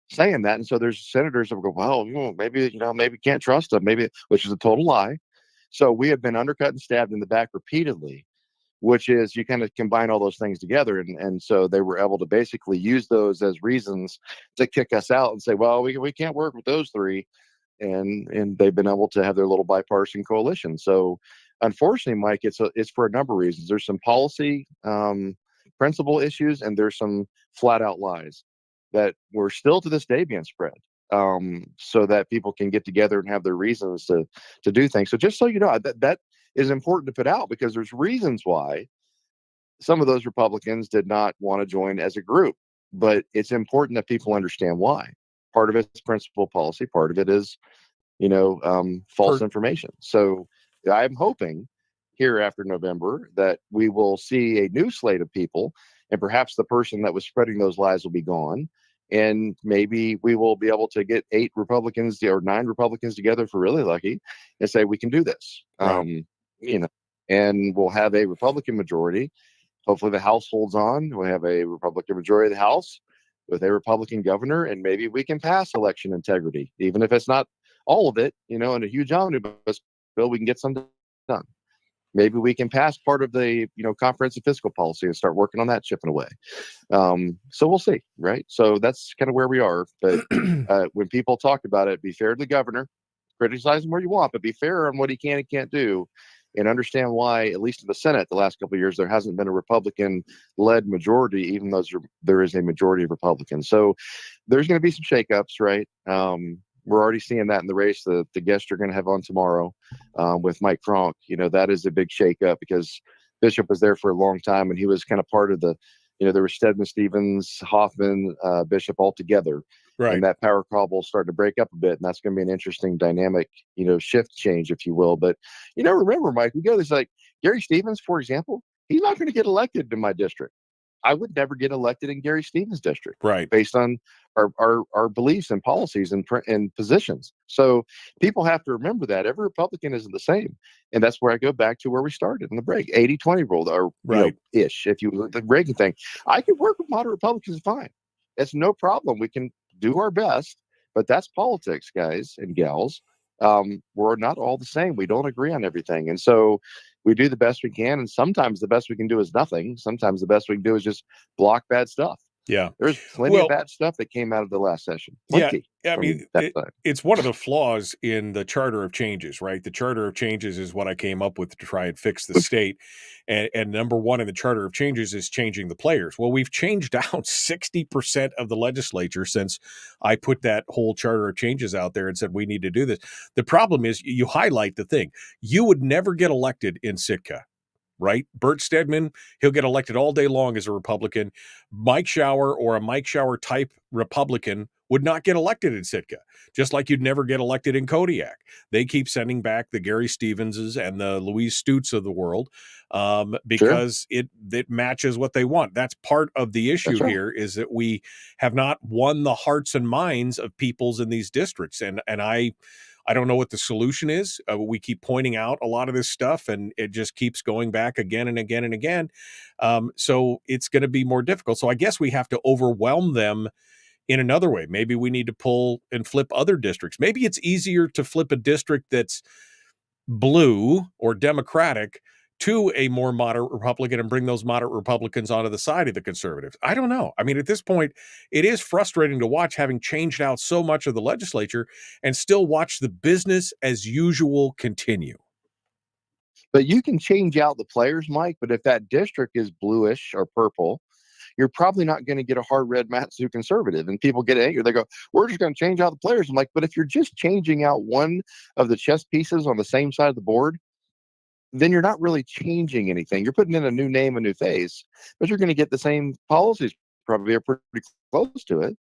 saying that. And so there's senators that will go, well, maybe can't trust them, which is a total lie. So we have been undercut and stabbed in the back repeatedly, which is you kind of combine all those things together. And so they were able to basically use those as reasons to kick us out and say, well, we can't work with those three. And they've been able to have their little bipartisan coalition. So unfortunately, Mike, it's for a number of reasons. There's some policy principle issues, and there's some flat out lies that were still to this day being spread. So that people can get together and have their reasons to do things. So just so you know, that is important to put out, because there's reasons why some of those Republicans did not want to join as a group, but it's important that people understand why. Part of it's principal policy, part of it is, false information. So I'm hoping here after November that we will see a new slate of people, and perhaps the person that was spreading those lies will be gone. And maybe we will be able to get 8 Republicans or 9 Republicans together, if we're really lucky, and say we can do this. Right. And we'll have a Republican majority. Hopefully the House holds on. We'll have a Republican majority of the House with a Republican governor, and maybe we can pass election integrity, even if it's not all of it, in a huge omnibus bill, we can get some done. Maybe we can pass part of the, comprehensive fiscal policy and start working on that, chipping away. So we'll see, right? So that's kind of where we are. But when people talk about it, be fair to the governor, criticize him where you want, but be fair on what he can and can't do, and understand why, at least in the Senate, the last couple of years, there hasn't been a Republican-led majority, even though there is a majority of Republicans. So there's going to be some shakeups, right? We're already seeing that in the race. The guest you're going to have on tomorrow with Mike Frank, that is a big shakeup, because Bishop was there for a long time, and he was kind of part of the, there was Stedman, Stevens, Hoffman, Bishop all together. Right. And that power cobble started to break up a bit, and that's going to be an interesting dynamic, shift change, if you will. But, remember, Mike, we go, there's like Gary Stevens, for example, He's not going to get elected in my district. I would never get elected in Gary Stevens' district, Right. based on our beliefs and policies and positions. So people have to remember that every Republican isn't the same. And that's where I go back to where we started in the break, 80-20 rule, or Right. ish, if you the Reagan thing. I could work with moderate Republicans fine. It's no problem. We can do our best, but that's politics, guys and gals. We're not all the same. We don't agree on everything. And so we do the best we can. And sometimes the best we can do is nothing. Sometimes the best we can do is just block bad stuff. Yeah. There's plenty of bad stuff that came out of the last session. Plenty. Yeah, I mean, it's one of the flaws in the Charter of Changes, right? The Charter of Changes is what I came up with to try and fix the state. And number one in the Charter of Changes is changing the players. Well, we've changed out 60% of the legislature since I put that whole Charter of Changes out there and said we need to do this. The problem is you highlight the thing. You would never get elected in Sitka. Right? Bert Stedman, he'll get elected all day long as a Republican. Mike Shower or a Mike Shower type Republican would not get elected in Sitka, just like you'd never get elected in Kodiak. They keep sending back the Gary Stevenses and the Louise Stutes of the world because it matches what they want. That's part of the issue here is that we have not won the hearts and minds of peoples in these districts. And I don't know what the solution is. We keep pointing out a lot of this stuff, and it just keeps going back again and again and again. So it's going to be more difficult. So I guess we have to overwhelm them in another way. Maybe we need to pull and flip other districts. Maybe it's easier to flip a district that's blue or Democratic to a more moderate Republican and bring those moderate Republicans onto the side of the conservatives. I don't know. I mean, at this point, it is frustrating to watch having changed out so much of the legislature and still watch the business as usual continue. But you can change out the players, Mike, but if that district is bluish or purple, you're probably not going to get a hard red Matsu conservative. And people get angry. They go, we're just going to change out the players. I'm like, but if you're just changing out one of the chess pieces on the same side of the board, then you're not really changing anything. You're putting in a new name, a new face, but you're going to get the same policies, probably are pretty close to it.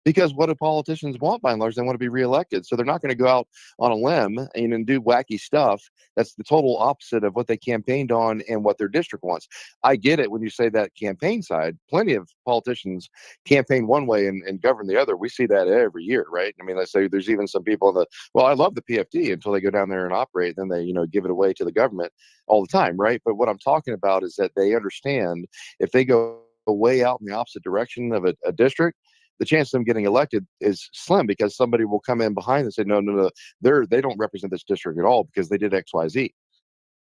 Because what do politicians want by and large? They want to be reelected. So they're not going to go out on a limb and do wacky stuff. That's the total opposite of what they campaigned on and what their district wants. I get it when you say that campaign side. Plenty of politicians campaign one way and govern the other. We see that every year, right? I mean, let's say there's even some people in I love the PFD until they go down there and operate. Then they, give it away to the government all the time, right? But what I'm talking about is that they understand if they go way out in the opposite direction of a district, the chance of them getting elected is slim because somebody will come in behind and say, no, they don't represent this district at all because they did X, Y, Z.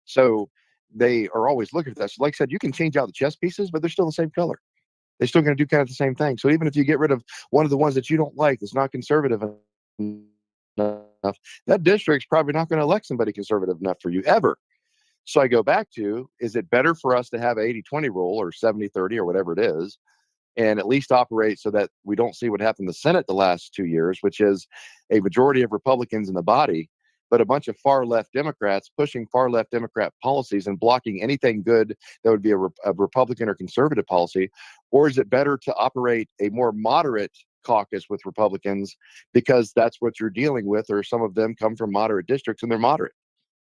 So they are always looking for that. So like I said, you can change out the chess pieces, but they're still the same color. They're still going to do kind of the same thing. So even if you get rid of one of the ones that you don't like, that's not conservative enough, that district's probably not going to elect somebody conservative enough for you ever. So I go back to, is it better for us to have 80-20 rule or 70-30 or whatever it is, and at least operate so that we don't see what happened in the Senate the last 2 years, which is a majority of Republicans in the body, but a bunch of far left Democrats pushing far left Democrat policies and blocking anything good that would be a Republican or conservative policy? Or is it better to operate a more moderate caucus with Republicans because that's what you're dealing with, or some of them come from moderate districts and they're moderate?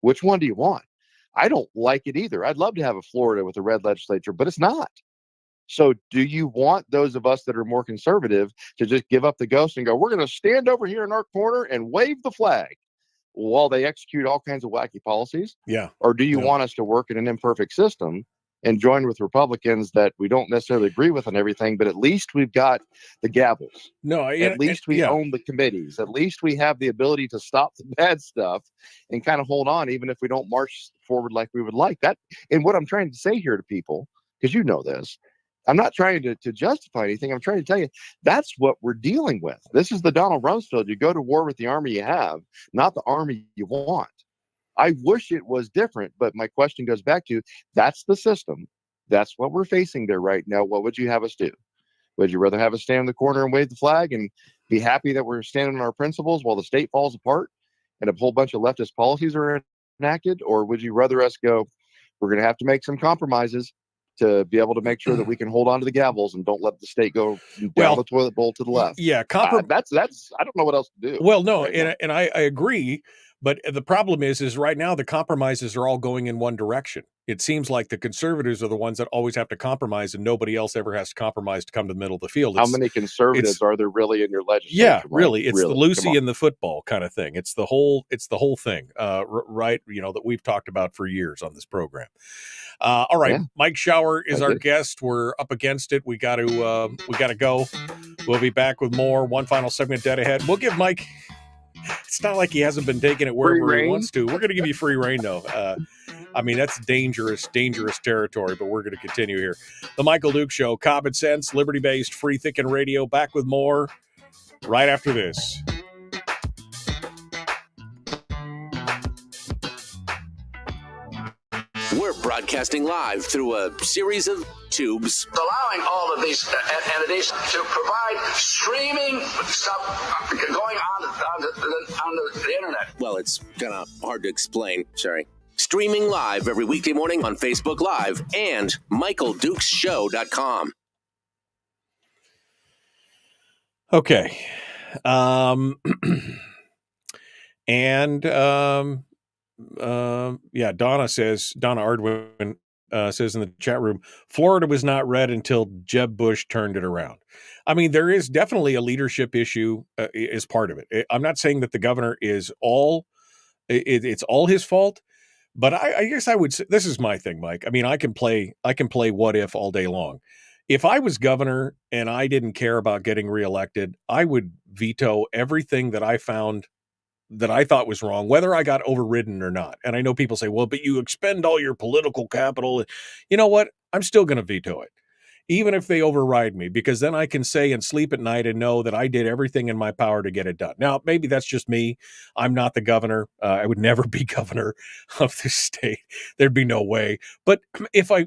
Which one do you want? I don't like it either. I'd love to have a Florida with a red legislature, but it's not. So do you want those of us that are more conservative to just give up the ghost and go, we're going to stand over here in our corner and wave the flag while they execute all kinds of wacky policies? Yeah. Or do you want us to work in an imperfect system and join with Republicans that we don't necessarily agree with on everything, but at least we've got the gavels. No, at least we own the committees. At least we have the ability to stop the bad stuff and kind of hold on, even if we don't march forward like we would like. That, and what I'm trying to say here to people, because you know this, I'm not trying to justify anything. I'm trying to tell you that's what we're dealing with. This is the Donald Rumsfeld. You go to war with the army you have, not the army you want. I wish it was different, but my question goes back to, that's the system. That's what we're facing there right now. What would you have us do? Would you rather have us stand in the corner and wave the flag and be happy that we're standing on our principles while the state falls apart and a whole bunch of leftist policies are enacted? Or would you rather us go, we're going to have to make some compromises to be able to make sure that we can hold on to the gavels and don't let the state go down the toilet bowl to the left? Yeah, that's I don't know what else to do. Well, no, and I agree, But the problem is right now the compromises are all going in one direction. It seems like the conservatives are the ones that always have to compromise, and nobody else ever has to compromise to come to the middle of the field. How many conservatives are there really in your legislature? Yeah, Mike? really. It's the Come Lucy on. and the football kind of thing. It's the whole thing, right? That we've talked about for years on this program. All right, Yeah. Mike Shower is I our get it. guest. We're up against it. We got to go. We'll be back with more. One final segment dead ahead. We'll give Mike. It's not like he hasn't been taking it wherever Free he reign? wants to. We're going to give you free reign, though. I mean, that's dangerous territory, but we're going to continue here. The Michael Duke Show, common sense, liberty-based, free thinking radio. Back with more right after this. We're broadcasting live through a series of tubes. Allowing all of these entities to provide streaming stuff going on the internet. Well, it's kind of hard to explain. Sorry. Streaming live every weekday morning on Facebook Live and MichaelDukesShow.com. Okay. Donna Ardwin says in the chat room, Florida was not red until Jeb Bush turned it around. I mean, there is definitely a leadership issue is part of it. I'm not saying that the governor is it's all his fault, but I guess I would say, this is my thing, Mike. I mean, I can play what if all day long. If I was governor and I didn't care about getting reelected, I would veto everything that I found that I thought was wrong, whether I got overridden or not. And I know people say, well, but you expend all your political capital. You know what? I'm still going to veto it, even if they override me, because then I can say and sleep at night and know that I did everything in my power to get it done. Now, maybe that's just me. I'm not the governor. I would never be governor of this state. There'd be no way. But if I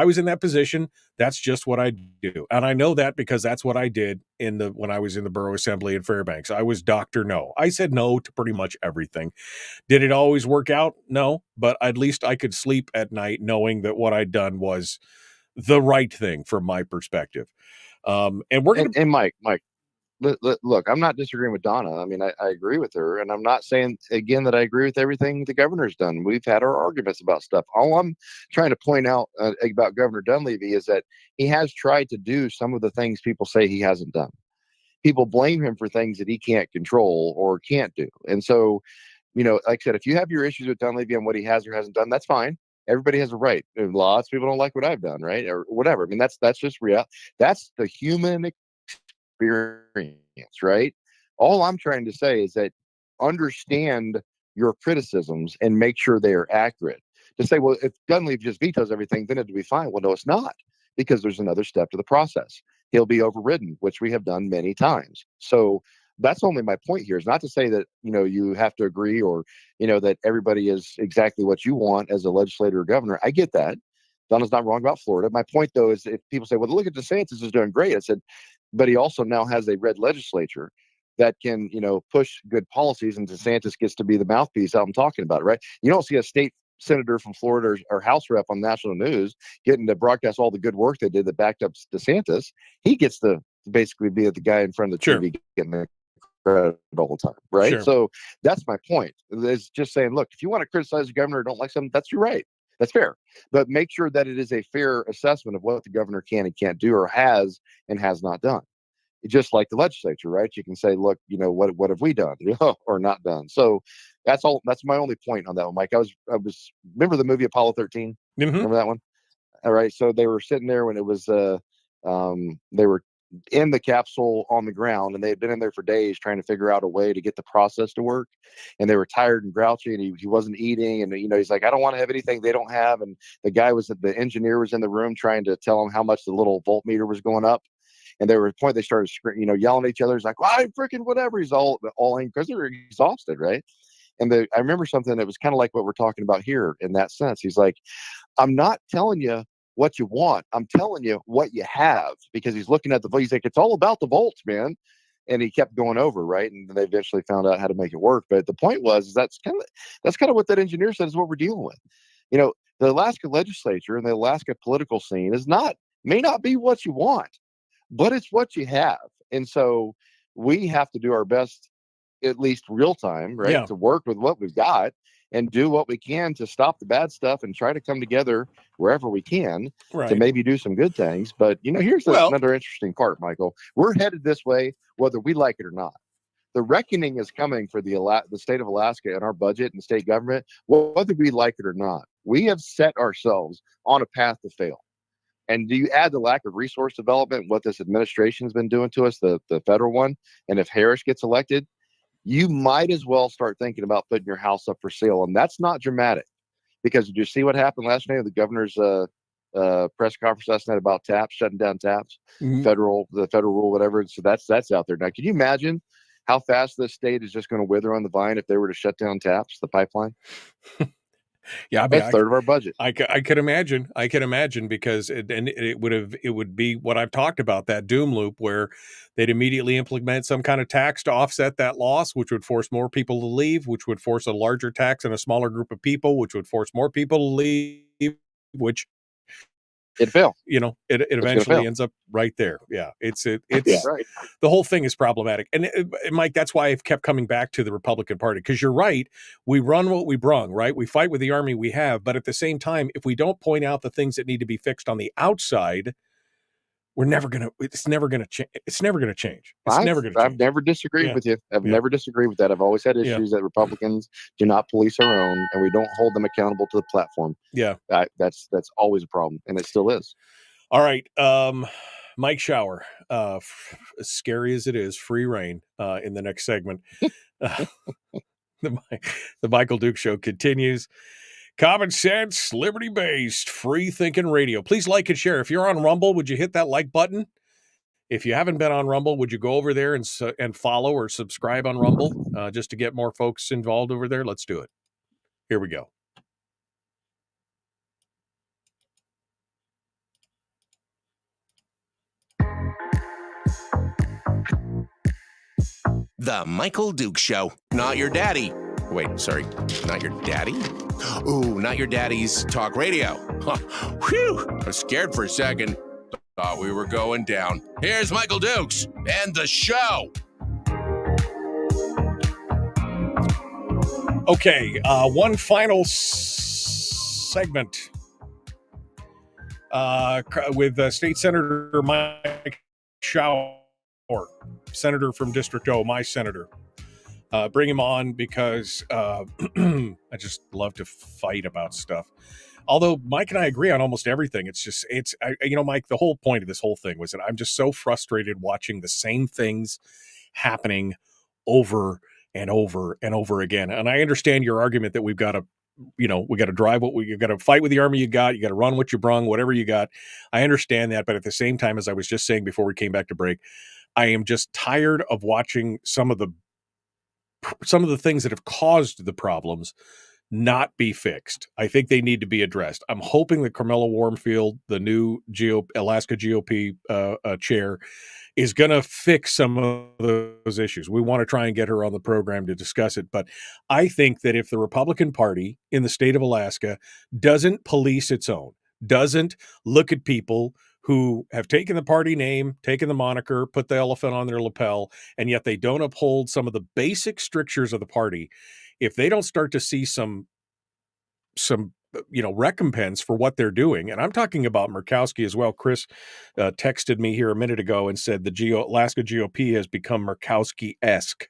was in that position, that's just what I do. And I know that because that's what I did when I was in the borough assembly in Fairbanks. I was Dr. No. I said no to pretty much everything. Did it always work out? No, but at least I could sleep at night knowing that what I'd done was the right thing from my perspective. And we're going to... And Mike, look, I'm not disagreeing with Donna. I mean, I agree with her, and I'm not saying, again, that I agree with everything the governor's done. We've had our arguments about stuff. All I'm trying to point out about Governor Dunleavy is that he has tried to do some of the things people say he hasn't done. People blame him for things that he can't control or can't do. And so, like I said, if you have your issues with Dunleavy and what he has or hasn't done, that's fine. Everybody has a right. Lots of people don't like what I've done, right? Or whatever. I mean, that's just real. That's the human experience, right? All I'm trying to say is that understand your criticisms and make sure they are accurate. To say, well, if Dunleavy just vetoes everything, then it'll be fine. Well, no, it's not, because there's another step to the process. He'll be overridden, which we have done many times. So that's only my point here, is not to say that, you have to agree or, that everybody is exactly what you want as a legislator or governor. I get that. Donna's not wrong about Florida. My point, though, is if people say, well, look at DeSantis is doing great. I said, but he also now has a red legislature that can, push good policies, and DeSantis gets to be the mouthpiece I'm talking about, right? You don't see a state senator from Florida or House rep on national news getting to broadcast all the good work they did that backed up DeSantis. He gets to basically be the guy in front of the TV getting the credit all the time, right? Sure. So that's my point. It's just saying, look, if you want to criticize the governor or don't like something, that's your right. That's fair. But make sure that it is a fair assessment of what the governor can and can't do, or has and has not done. Just like the legislature, right? You can say, look, what have we done or not done? So that's all. That's my only point on that one, Mike. I was remember the movie Apollo 13? Mm-hmm. Remember that one? All right. So they were sitting there when it was they were in the capsule on the ground, and they had been in there for days trying to figure out a way to get the process to work. And they were tired and grouchy, and he wasn't eating. And, he's like, I don't want to have anything they don't have. And the engineer was in the room trying to tell him how much the little voltmeter was going up. And there was a point they started yelling at each other. He's like, well, I'm freaking whatever. He's all angry because they're exhausted, right? And I remember something that was kind of like what we're talking about here in that sense. He's like, I'm not telling you what you want. I'm telling you what you have, because he's looking at the vote. He's like, it's all about the volts, man. And he kept going over, right? And they eventually found out how to make it work. But the point was, that's kind of what that engineer said is what we're dealing with. The Alaska legislature and the Alaska political scene may not be what you want, but it's what you have. And so we have to do our best at least real time, right? Yeah. To work with what we've got and do what we can to stop the bad stuff and try to come together wherever we can to maybe do some good things. But, here's another interesting part, Michael. We're headed this way, whether we like it or not. The reckoning is coming for the state of Alaska and our budget and the state government, whether we like it or not. We have set ourselves on a path to fail. And do you add the lack of resource development, what this administration has been doing to us, the federal one, and if Harris gets elected, you might as well start thinking about putting your house up for sale. And that's not dramatic, because did you see what happened last night with the governor's press conference last night about taps, shutting down taps, the federal rule, whatever. So that's out there. Now, can you imagine how fast this state is just going to wither on the vine if they were to shut down taps, the pipeline? Yeah, I mean, that's a third of our budget. I could imagine. I can imagine, because it would be what I've talked about, that doom loop where they'd immediately implement some kind of tax to offset that loss, which would force more people to leave, which would force a larger tax on a smaller group of people, which would force more people to leave, which it fail. It eventually ends up right there. Yeah, it's right. The whole thing is problematic. And Mike, that's why I've kept coming back to the Republican Party, because you're right. We run what we brung, right? We fight with the army we have, but at the same time, if we don't point out the things that need to be fixed on the outside, it's never gonna change. It's never gonna change. I've never disagreed with you. I've never disagreed with that. I've always had issues that Republicans do not police our own, and we don't hold them accountable to the platform. Yeah. That's always a problem, and it still is. All right. Mike Shower, as scary as it is, free reign in the next segment. The Michael Duke Show continues. Common sense, liberty-based, free-thinking radio. Please like and share. If you're on Rumble, would you hit that like button? If you haven't been on Rumble, would you go over there and follow or subscribe on Rumble just to get more folks involved over there? Let's do it. Here we go. The Michael Duke Show. Not your daddy. Wait, sorry. Not your daddy? Ooh, not your daddy's talk radio. Whew. I was scared for a second. Thought we were going down. Here's Michael Dukes and the show. Okay, one final segment with State Senator Mike Shower, senator from District O, my senator. Bring him on because I just love to fight about stuff. Although Mike and I agree on almost everything. Mike, the whole point of this whole thing was that I'm just so frustrated watching the same things happening over and over and over again. And I understand your argument that we've got to, we got to drive you got to fight with the army you got to run what you brung, whatever you got. I understand that. But at the same time, as I was just saying before we came back to break, I am just tired of watching some of the things that have caused the problems not be fixed. I think they need to be addressed. I'm hoping that Carmela Warmfield, the new Alaska GOP chair, is going to fix some of those issues. We want to try and get her on the program to discuss it. But I think that if the Republican Party in the state of Alaska doesn't police its own, doesn't look at people who have taken the party name, taken the moniker, put the elephant on their lapel, and yet they don't uphold some of the basic strictures of the party, if they don't start to see some recompense for what they're doing, and I'm talking about Murkowski as well. Chris texted me here a minute ago and said the Alaska GOP has become Murkowski-esque,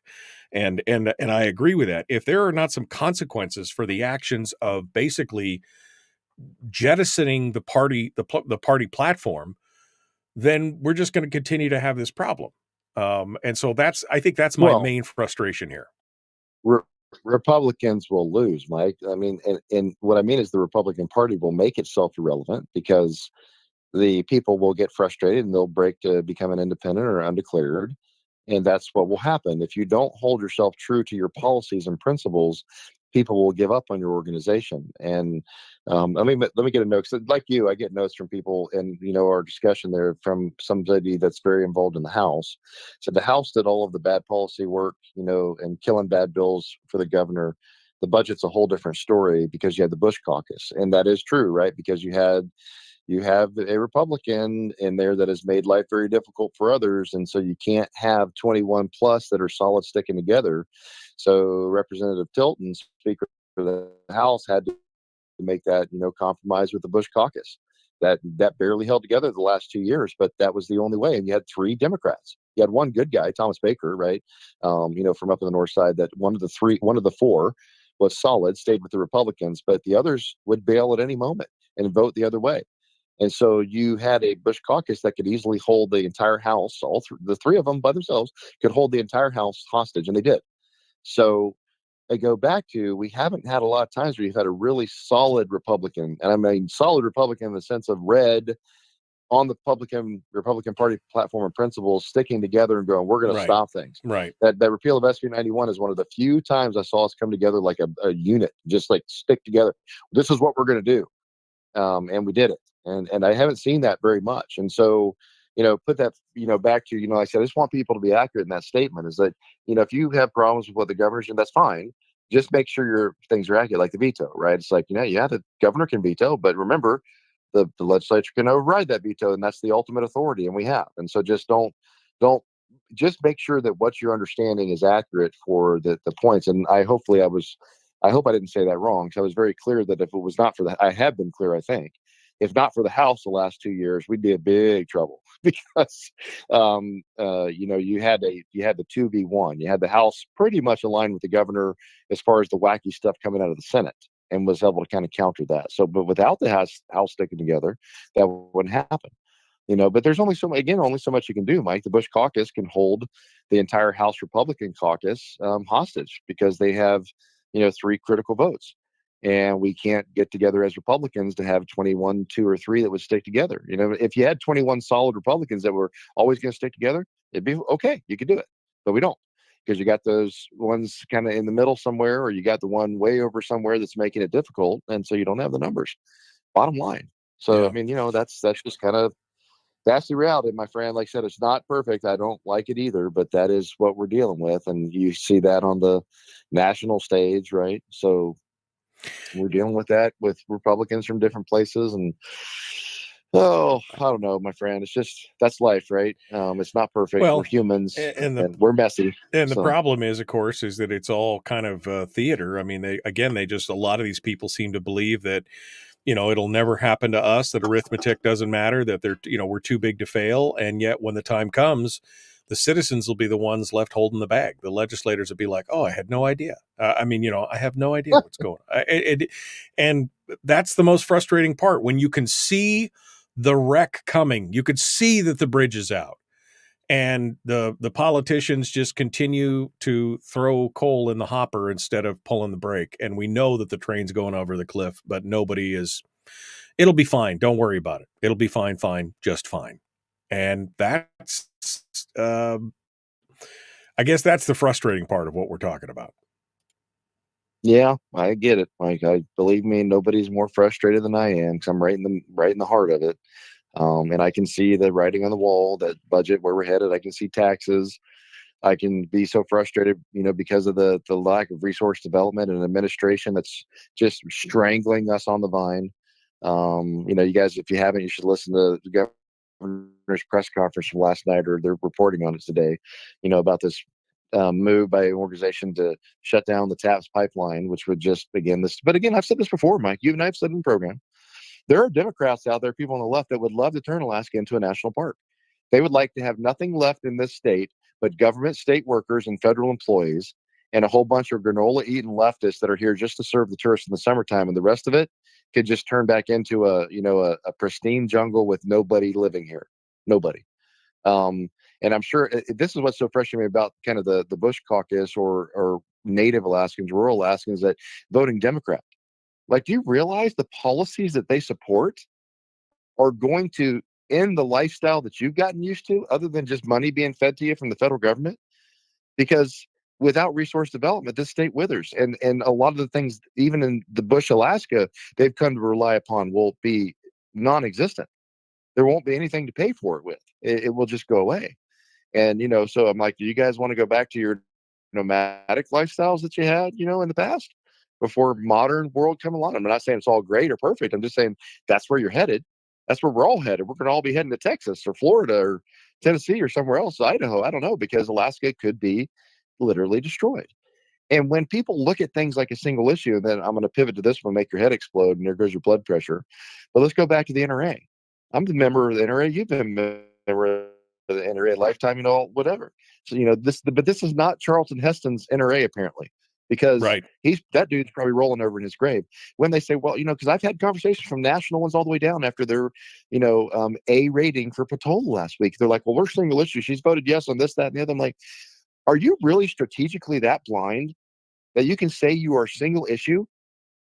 and I agree with that. If there are not some consequences for the actions of basically jettisoning the party platform, then we're just going to continue to have this problem. And so I think that's my main frustration here. Republicans will lose, Mike. I mean, and what I mean is the Republican Party will make itself irrelevant because the people will get frustrated and they'll break to become an independent or undeclared. And that's what will happen. If you don't hold yourself true to your policies and principles, people will give up on your organization. And let me get a note. So like you, I get notes from people, and our discussion there from somebody that's very involved in the House. So the House did all of the bad policy work, and killing bad bills for the governor. The budget's a whole different story because you had the Bush caucus, and that is true, right? Because you had you have a Republican in there that has made life very difficult for others. And so you can't have 21 plus that are solid sticking together. So Representative Tilton, Speaker of the House, had to make that, compromise with the Bush caucus. That barely held together the last 2 years, but that was the only way. And you had 3 Democrats. You had one good guy, Thomas Baker, right? From up in the north side, that one of the 4 was solid, stayed with the Republicans, but the others would bail at any moment and vote the other way. And so you had a Bush caucus that could easily hold the entire House. The 3 of them by themselves could hold the entire House hostage, and they did. So I go back to, we haven't had a lot of times where you've had a really solid Republican, and I mean solid Republican in the sense of red on the Republican Party platform and principles, sticking together and going, we're going to stop things. Right. That repeal of SB 91 is one of the few times I saw us come together like a unit, just like stick together. This is what we're going to do. And we did it. And I haven't seen that very much. And so, put that, back to, like I said, I just want people to be accurate in that statement is that, if you have problems with what the governor's doing, that's fine. Just make sure your things are accurate, like the veto, right? It's like, the governor can veto, but remember, the legislature can override that veto, and that's the ultimate authority, and we have. And so just don't just make sure that what you're understanding is accurate for the points. And I hope I didn't say that wrong, because I was very clear that if it was not for I have been clear, I think, if not for the House the last 2 years, we'd be in big trouble because, you had the 2v1. You had the House pretty much aligned with the governor as far as the wacky stuff coming out of the Senate, and was able to kind of counter that. So, but without the House sticking together, that wouldn't happen. But there's only so much you can do, Mike. The Bush caucus can hold the entire House Republican caucus hostage because they have, 3 critical votes. And we can't get together as Republicans to have 21, 2 or 3 that would stick together. If you had 21 solid Republicans that were always going to stick together, it'd be okay. You could do it, but we don't, because you got those ones kind of in the middle somewhere, or you got the one way over somewhere that's making it difficult. And so you don't have the numbers, bottom line. So, Yeah. I mean, that's just kind of, that's the reality, my friend. Like I said, it's not perfect. I don't like it either, but that is what we're dealing with. And you see that on the national stage, right? So we're dealing with that with Republicans from different places. And I don't know, my friend. It's just, that's life, right? It's not perfect. Well, we're humans, and we're messy. And the So, problem is, of course, is that it's all kind of theater. I mean, they just, a lot of these people seem to believe that, it'll never happen to us, that arithmetic doesn't matter, that we're too big to fail. And yet when the time comes, the citizens will be the ones left holding the bag. The legislators will be like, oh, I had no idea. I have no idea what's going on. And that's the most frustrating part, when you can see the wreck coming. You could see that the bridge is out. And the politicians just continue to throw coal in the hopper instead of pulling the brake. And we know that the train's going over the cliff, but nobody is. It'll be fine. Don't worry about it. It'll be fine, just fine. And that's, I guess that's the frustrating part of what we're talking about. yeah, I get it, Mike. Believe me, nobody's more frustrated than I am, because I'm right in the heart of it. And I can see the writing on the wall, that budget, where we're headed. I can see taxes. I can be so frustrated, because of the lack of resource development and administration that's just strangling us on the vine. You guys, if you haven't, you should listen to the governor's press conference from last night, or they're reporting on it today, about this move by an organization to shut down the TAPS pipeline, which would just begin this. But again, I've said this before, Mike. You and I have said it in the program. There are Democrats out there, people on the left, that would love to turn Alaska into a national park. They would like to have nothing left in this state but government, state workers, and federal employees, and a whole bunch of granola eating leftists that are here just to serve the tourists in the summertime, and the rest of it could just turn back into a pristine jungle with nobody living here. Nobody. And I'm sure this is what's so frustrating about kind of the Bush caucus, or native Alaskans, rural Alaskans, that voting Democrat. Like, do you realize the policies that they support are going to end the lifestyle that you've gotten used to, other than just money being fed to you from the federal government? Because without resource development, this state withers. And a lot of the things, even in the Bush, Alaska, they've come to rely upon will be non-existent. There won't be anything to pay for it with. It will just go away. And, so I'm like, do you guys want to go back to your nomadic lifestyles that you had, in the past, before modern world come along? I'm not saying it's all great or perfect. I'm just saying that's where you're headed. That's where we're all headed. We're going to all be heading to Texas or Florida or Tennessee or somewhere else, Idaho. I don't know, because Alaska could be literally destroyed. And when people look at things like a single issue, and then I'm going to pivot to this one, make your head explode, and there goes your blood pressure. But let's go back to the NRA. I'm the member of the NRA. You've been a member of the NRA lifetime, whatever. So, but this is not Charlton Heston's NRA, apparently, because that dude's probably rolling over in his grave. When they say, well, because I've had conversations from national ones all the way down after their, A rating for Patola last week. They're like, well, we're single issue. She's voted yes on this, that, and the other. I'm like, are you really strategically that blind that you can say you are single issue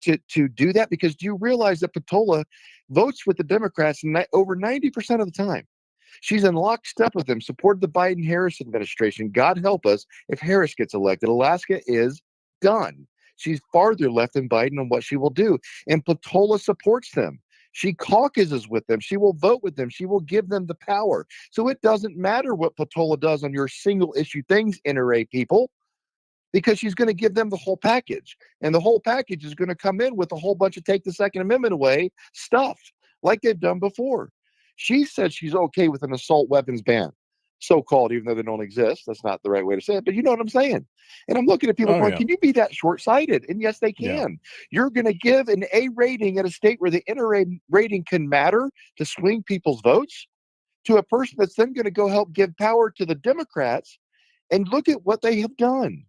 to do that? Because do you realize that Patola votes with the Democrats over 90% of the time? She's in lockstep with them, supported the Biden-Harris administration. God help us if Harris gets elected. Alaska is done. She's farther left than Biden on what she will do. And Patola supports them. She caucuses with them. She will vote with them. She will give them the power. So it doesn't matter what Patola does on your single issue things, NRA people, because she's going to give them the whole package. And the whole package is going to come in with a whole bunch of take the Second Amendment away stuff like they've done before. She said she's okay with an assault weapons ban, so-called, even though they don't exist. That's not the right way to say it, but you know what I'm saying. And I'm looking at people going, can you be that short-sighted? And yes, they can. Yeah. You're going to give an A rating at a state where the NRA rating can matter to swing people's votes to a person that's then going to go help give power to the Democrats. And look at what they have done.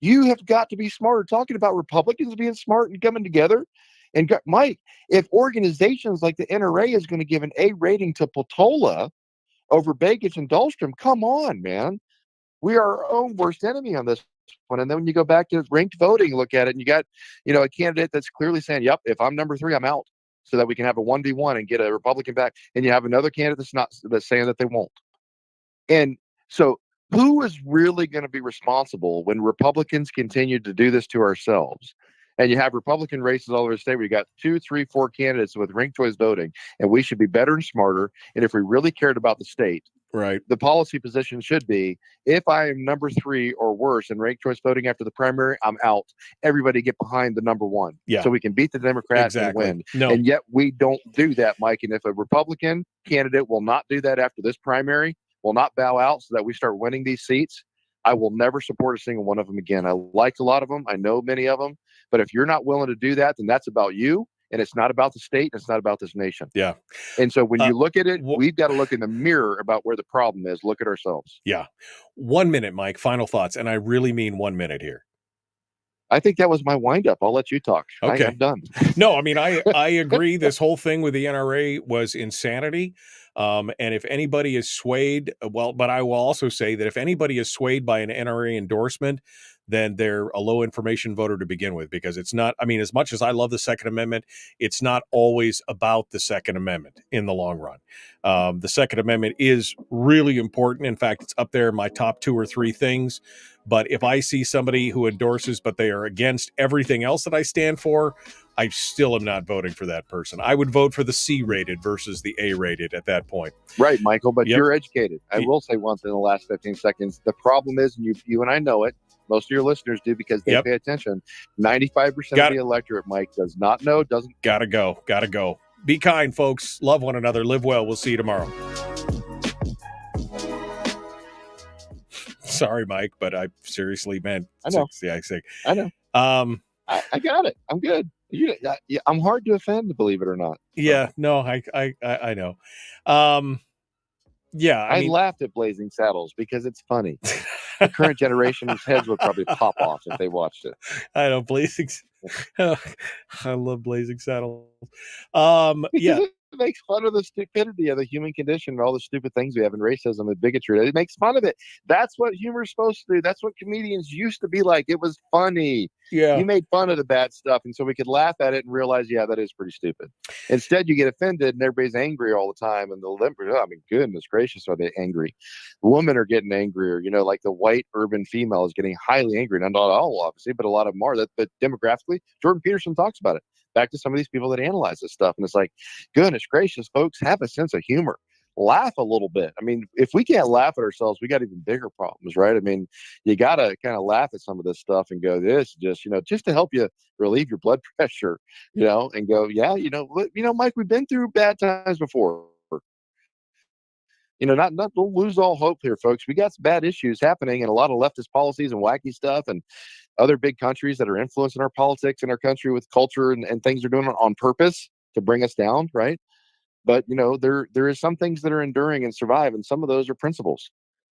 You have got to be smarter. Talking about Republicans being smart and coming together. And Mike, if organizations like the NRA is going to give an A rating to Patola over Begich and Dahlstrom, come on, man. We are our own worst enemy on this one. And then when you go back to ranked voting, look at it, and you got, a candidate that's clearly saying, yep, if I'm number 3, I'm out, so that we can have a 1v1 and get a Republican back. And you have another candidate that's saying that they won't. And so who is really going to be responsible when Republicans continue to do this to ourselves? And you have Republican races all over the state where you got 2, 3, 4 candidates with ranked choice voting, and we should be better and smarter. And if we really cared about the state, the policy position should be, if I am number 3 or worse in ranked choice voting after the primary, I'm out. Everybody get behind the number 1, so we can beat the Democrats and win. And yet we don't do that, Mike. And if a Republican candidate will not do that after this primary, will not bow out so that we start winning these seats, I will never support a single one of them again. I like a lot of them. I know many of them. But if you're not willing to do that, then that's about you. And it's not about the state. And it's not about this nation. Yeah. And so when you look at it, we've got to look in the mirror about where the problem is. Look at ourselves. Yeah. 1 minute, Mike. Final thoughts. And I really mean 1 minute here. I think that was my windup. I'll let you talk. Okay. I'm done. No, I mean, I agree. This whole thing with the NRA was insanity. And if anybody is swayed, but I will also say that if anybody is swayed by an NRA endorsement, then they're a low information voter to begin with, because it's not, I mean, as much as I love the Second Amendment, it's not always about the Second Amendment in the long run. The Second Amendment is really important. In fact, it's up there in my top 2 or 3 things. But if I see somebody who endorses, but they are against everything else that I stand for, I still am not voting for that person. I would vote for the C-rated versus the A-rated at that point. Right, Michael, but you're educated. I will say one thing in the last 15 seconds. The problem is, and you and I know it, most of your listeners do because they pay attention, 95% of the electorate, Mike, does not know, doesn't. Gotta go. Be kind, folks. Love one another. Live well. We'll see you tomorrow. Sorry, Mike, but I seriously, man. I know. I know. I got it. I'm good. I'm hard to offend, believe it or not. Yeah, no, I know. Yeah, I laughed at Blazing Saddles because it's funny. The current generation's heads would probably pop off if they watched it. I know, I love Blazing Saddles. Yeah. It makes fun of the stupidity of the human condition and all the stupid things we have in racism and bigotry. It makes fun of it. That's what humor is supposed to do. That's what comedians used to be like. It was funny. Yeah. You made fun of the bad stuff, and so we could laugh at it and realize, yeah, that is pretty stupid. Instead, you get offended, and everybody's angry all the time. And goodness gracious, are they angry? The women are getting angrier. Like the white urban female is getting highly angry. Not all, obviously, but a lot of them are. But demographically, Jordan Peterson talks about it. Back to some of these people that analyze this stuff. And it's like, goodness gracious, folks, have a sense of humor. laugh a little bit. I mean, if we can't laugh at ourselves, we got even bigger problems, right? I mean, you got to kind of laugh at some of this stuff and go, this just, just to help you relieve your blood pressure, and go, yeah, Mike, we've been through bad times before. Not don't lose all hope here, folks. We got some bad issues happening and a lot of leftist policies and wacky stuff and other big countries that are influencing our politics in our country with culture and things they're doing on purpose to bring us down, right? But there is some things that are enduring and survive, and some of those are principles.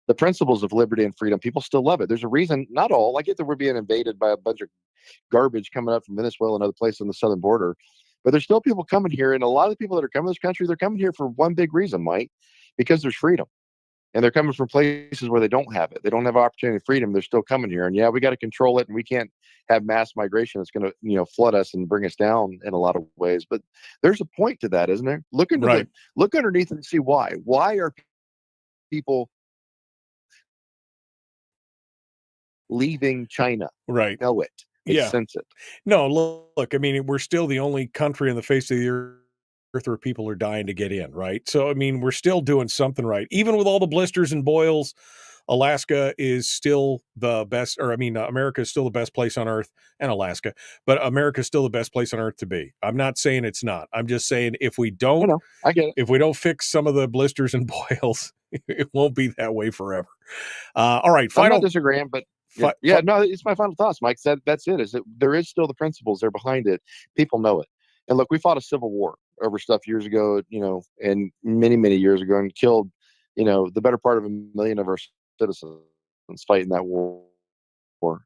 The principles of liberty and freedom. People still love it. There's a reason. Not all. I get that we're being invaded by a bunch of garbage coming up from Venezuela and other places on the southern border, but there's still people coming here, and a lot of the people that are coming to this country, they're coming here for one big reason, Mike, because there's freedom. And they're coming from places where they don't have it. They don't have opportunity and freedom. They're still coming here. And yeah, we got to control it. And we can't have mass migration. It's going to, flood us and bring us down in a lot of ways. But there's a point to that, isn't there? Look underneath and see why. Why are people leaving China? Right. Know it. Sense it. No, look, I mean, we're still the only country on the face of the earth where people are dying to get in, right? So, I mean, we're still doing something right. Even with all the blisters and boils, Alaska is still the best, America is still the best place on earth, and Alaska, but America is still the best place on earth to be. I'm not saying it's not. I'm just saying if we don't, if we don't fix some of the blisters and boils, it won't be that way forever. All right. I'm not disagreeing, but no, it's my final thoughts, Mike. That's it. Is that there is still the principles there behind it. People know it. And look, we fought a civil war over stuff years ago, and many, many years ago, and killed, the better part of 1 million of our citizens fighting that war,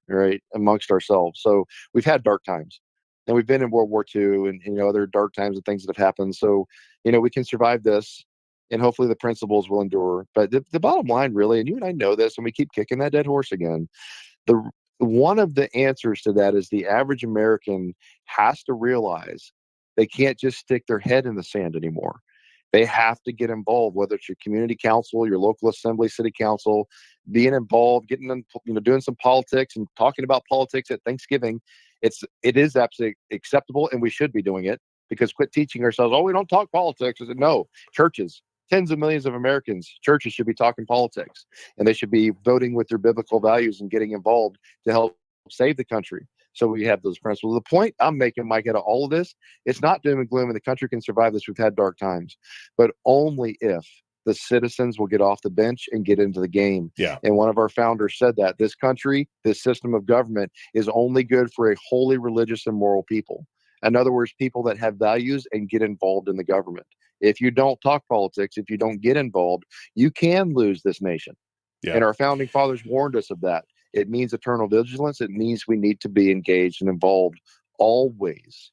right, amongst ourselves. So we've had dark times, and we've been in World War II and other dark times and things that have happened. So, we can survive this, and hopefully the principles will endure. But the bottom line, really, and you and I know this, and we keep kicking that dead horse again, one of the answers to that is the average American has to realize they can't just stick their head in the sand anymore. They have to get involved, whether it's your community council, your local assembly, city council, being involved, getting them, doing some politics and talking about politics at Thanksgiving. It is absolutely acceptable, and we should be doing it, because quit teaching ourselves, we don't talk politics. I said, no, churches, tens of millions of Americans, churches should be talking politics, and they should be voting with their biblical values and getting involved to help save the country. So we have those principles. The point I'm making, Mike, out of all of this, it's not doom and gloom, and the country can survive this. We've had dark times, but only if the citizens will get off the bench and get into the game. Yeah. And one of our founders said that this country, this system of government, is only good for a wholly religious and moral people. In other words, people that have values and get involved in the government. If you don't talk politics, if you don't get involved, you can lose this nation. Yeah. And our founding fathers warned us of that. It means eternal vigilance. It means we need to be engaged and involved always.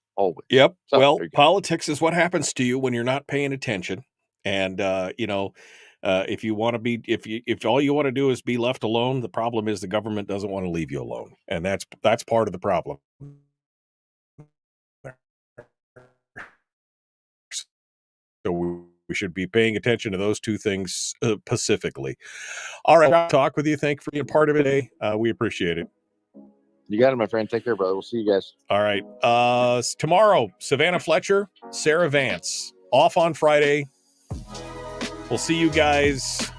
Yep. So, well, politics is what happens to you when you're not paying attention. And, if you want to be, if all you want to do is be left alone, the problem is the government doesn't want to leave you alone. And that's part of the problem. So we should be paying attention to those two things specifically. All right. I'll talk with you. Thank you for being part of it today. We appreciate it. You got it, my friend. Take care, brother. We'll see you guys. All right. Tomorrow, Savannah Fletcher, Sarah Vance. Off on Friday. We'll see you guys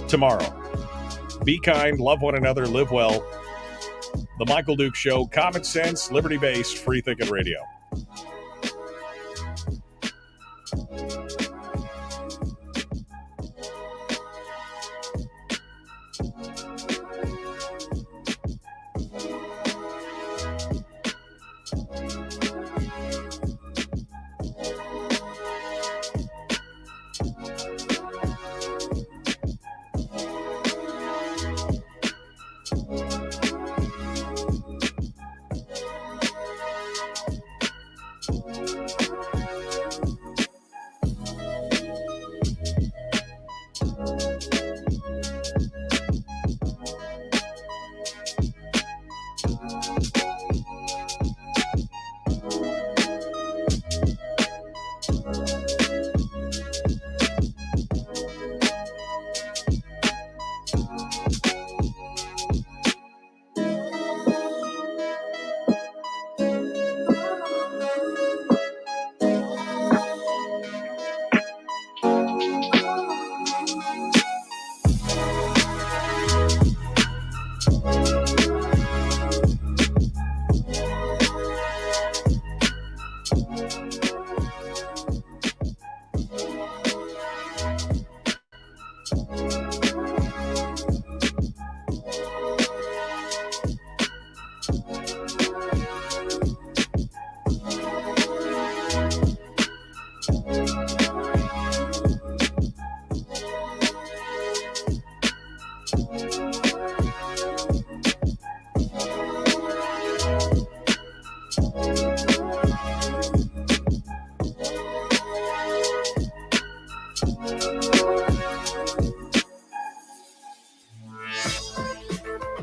tomorrow. Be kind, love one another, live well. The Michael Duke Show, common sense, liberty-based, free-thinking radio.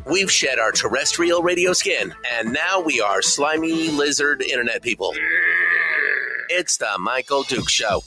We've shed our terrestrial radio skin, and now we are slimy lizard internet people. It's the Michael Duke Show.